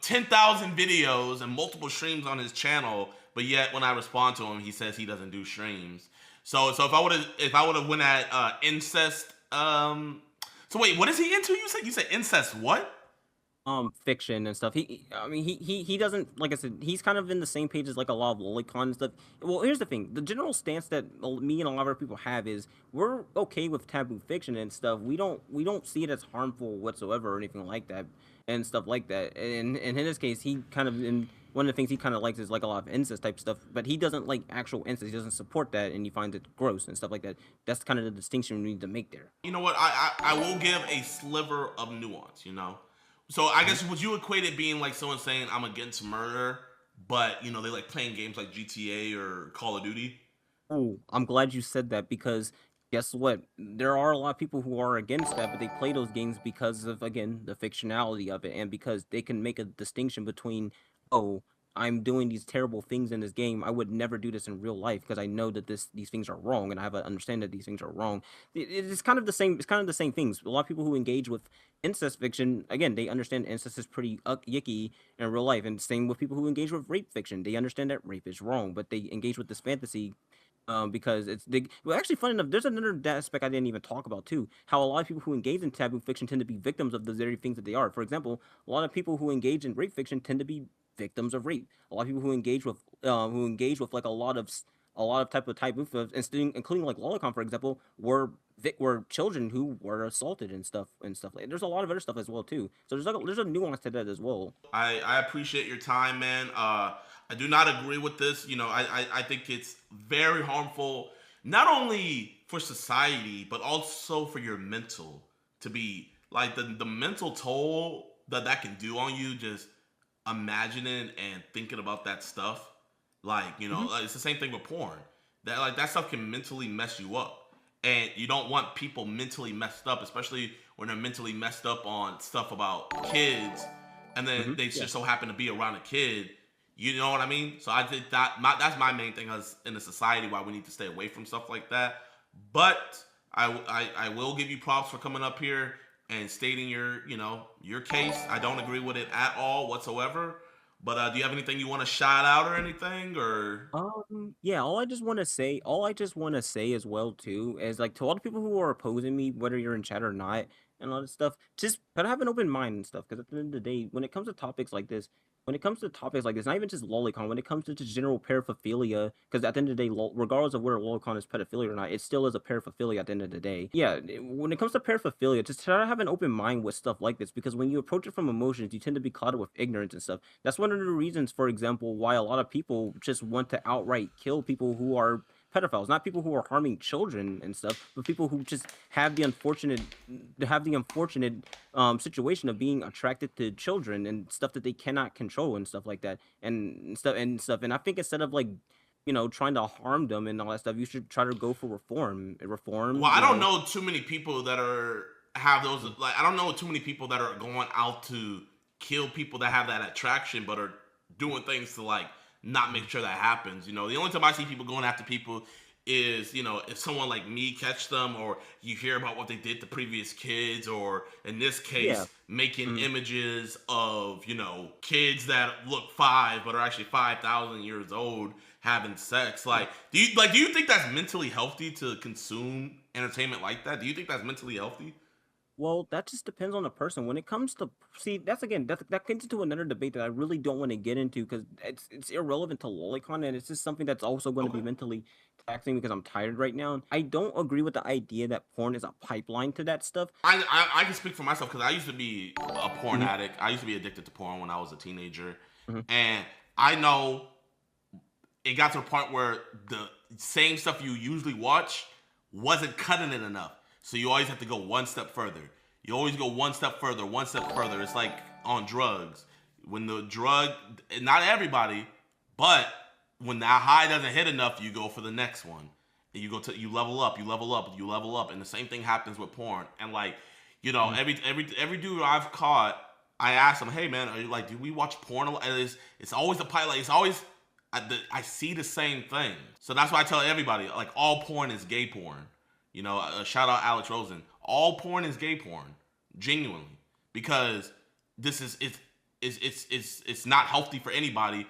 10,000 videos and multiple streams on his channel, but yet when I respond to him, he says he doesn't do streams. So if I would have went at incest, so wait, what is he into? You said incest what? Fiction and stuff. I mean, he doesn't like I said. He's kind of in the same page as like a lot of lolicon and stuff. Well, here's the thing: the general stance that me and a lot of other people have is we're okay with taboo fiction and stuff. We don't see it as harmful whatsoever or anything like that and stuff like that. And in his case, he kind of in one of the things he kind of likes is like a lot of incest type stuff, but he doesn't like actual incest. He doesn't support that, and he finds it gross and stuff like that. That's kind of the distinction we need to make there. You know what? I will give a sliver of nuance. So I guess would you equate it being like someone saying I'm against murder, but they like playing games like GTA or Call of Duty? Oh, I'm glad you said that because Guess what? There are a lot of people who are against that, but they play those games because of, again, the fictionality of it, and because they can make a distinction between, oh, I'm doing these terrible things in this game. I would never do this in real life because I know that these things are wrong, and I have an understanding that these things are wrong. It's kind of the same. It's kind of the same things. A lot of people who engage with incest fiction, again, they understand incest is pretty yicky in real life, and same with people who engage with rape fiction. They understand that rape is wrong, but they engage with this fantasy because it's the well, actually, funny enough, there's another aspect I didn't even talk about too. How a lot of people who engage in taboo fiction tend to be victims of the very things that they are. For example, a lot of people who engage in rape fiction tend to be victims of rape. A lot of people who engage with like a lot of type of taboo including like lolicon, for example, were children who were assaulted and stuff like. There's a lot of other stuff as well too. So there's a nuance to that as well. I appreciate your time, man. I do not agree with this. You know, I think it's very harmful, not only for society, but also for your mental, to be like the mental toll that that can do on you, just imagining and thinking about that stuff. Like, you know, Hmm. like, it's the same thing with porn. That like that stuff can mentally mess you up. And you don't want people mentally messed up, especially when they're mentally messed up on stuff about kids, and then Hmm. they Yeah. just so happen to be around a kid. You know what I mean? So I think that that's my main thing as in a society why we need to stay away from stuff like that. But I will give you props for coming up here and stating your, you know, your case. I don't agree with it at all whatsoever. But do you have anything you want to shout out or anything or? Yeah, all I just want to say as well too is like to all the people who are opposing me, whether you're in chat or not, and all this stuff, just but have an open mind and stuff. Because at the end of the day, when it comes to topics like this, not even just lolicon, when it comes to just general paraphilia, because at the end of the day, regardless of whether lolicon is pedophilia or not, it still is a paraphilia at the end of the day. Yeah, when it comes to paraphilia, just try to have an open mind with stuff like this, because when you approach it from emotions, you tend to be clouded with ignorance and stuff. That's one of the reasons, for example, why a lot of people just want to outright kill people who are pedophiles, not people who are harming children and stuff, but people who just have the unfortunate situation of being attracted to children and stuff that they cannot control and stuff like that and stuff. And I think instead of like trying to harm them and all that stuff, you should try to go for Well, reform. I don't know too many people that are have those, like I don't know too many people that are going out to kill people that have that attraction, but are doing things to like not make sure that happens. You know, the only time I see people going after people is, you know, if someone like me catch them, or you hear about what they did to previous kids, or in this Yeah. case making Mhm. images of, you know, kids that look 5 but are actually 5,000 years old having sex. Like, do you think that's mentally healthy to consume entertainment like that? Do you think that's mentally healthy? Well, that just depends on the person. When it comes to see, that gets into another debate that I really don't want to get into because it's irrelevant to lolicon, and it's just something that's also going to Okay. be mentally taxing because I'm tired right now. I don't agree with the idea that porn is a pipeline to that stuff. I can speak for myself because I used to be a porn Hmm. addict. I used to be addicted to porn when I was a teenager, Hmm. and I know it got to the point where the same stuff you usually watch wasn't cutting it enough. So you always have to go one step further. You always go one step further, one step further. It's like on drugs. When the drug, not everybody, but when that high doesn't hit enough, you go for the next one. And you level up, you level up, you level up. And the same thing happens with porn. And like, you know, Hmm. every dude I've caught, I ask them, hey man, are you like, do we watch porn? And it's always the pilot. It's always I see the same thing. So that's why I tell everybody, like, all porn is gay porn. You know, shout out Alex Rosen. All porn is gay porn, genuinely, because this is it's not healthy for anybody,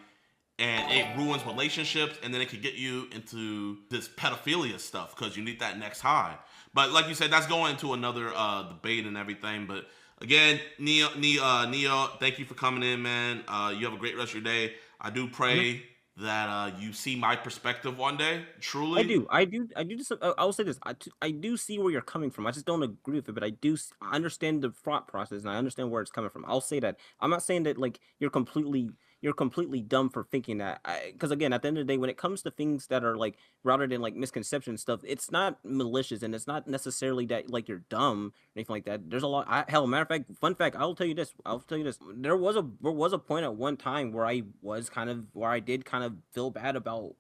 and it ruins relationships, and then it could get you into this pedophilia stuff because you need that next high. But like you said, that's going into another debate and everything. But again, Neo, thank you for coming in, man. You have a great rest of your day. I do pray that you see my perspective one day, truly. I do. Just, I'll say this. I do see where you're coming from. I just don't agree with it, but I understand the thought process and I understand where it's coming from. I'll say that. I'm not saying that like you're completely dumb for thinking that. Because again, at the end of the day, when it comes to things that are like rather than like misconception stuff, it's not malicious and it's not necessarily that like you're dumb or anything like that. There's a lot. Hell, matter of fact, fun fact. I'll tell you this. I'll tell you this. There was a point at one time where I did kind of feel bad about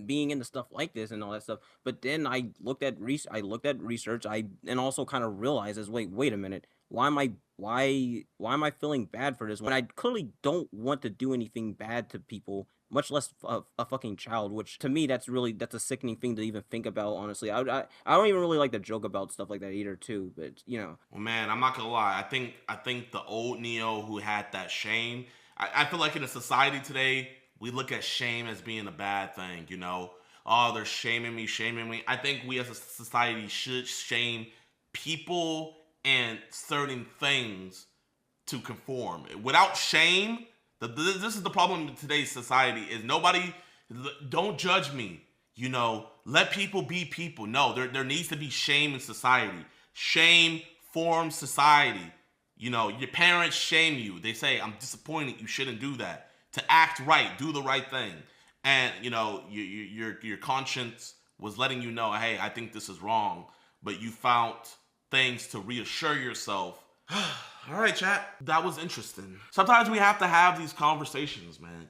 being into stuff like this and all that stuff. But then I looked at research. And also kind of realized as wait a minute, why am I feeling bad for this when I clearly don't want to do anything bad to people, much less a fucking child. Which to me, that's a sickening thing to even think about. Honestly, I don't even really like to joke about stuff like that either, too. But you know, Well, man, I'm not gonna lie. I think the old Neo who had that shame. I feel like in a society today, we look at shame as being a bad thing. You know, oh, they're shaming me, shaming me. I think we as a society should shame people and certain things to conform. Without shame, this is the problem in today's society: is nobody. Don't judge me. You know, let people be people. No, there needs to be shame in society. Shame forms society. You know, your parents shame you. They say, "I'm disappointed. You shouldn't do that." To act right, do the right thing, and you know, your conscience was letting you know, "Hey, I think this is wrong," but you found things to reassure yourself. All right, chat. That was interesting. Sometimes we have to have these conversations, man.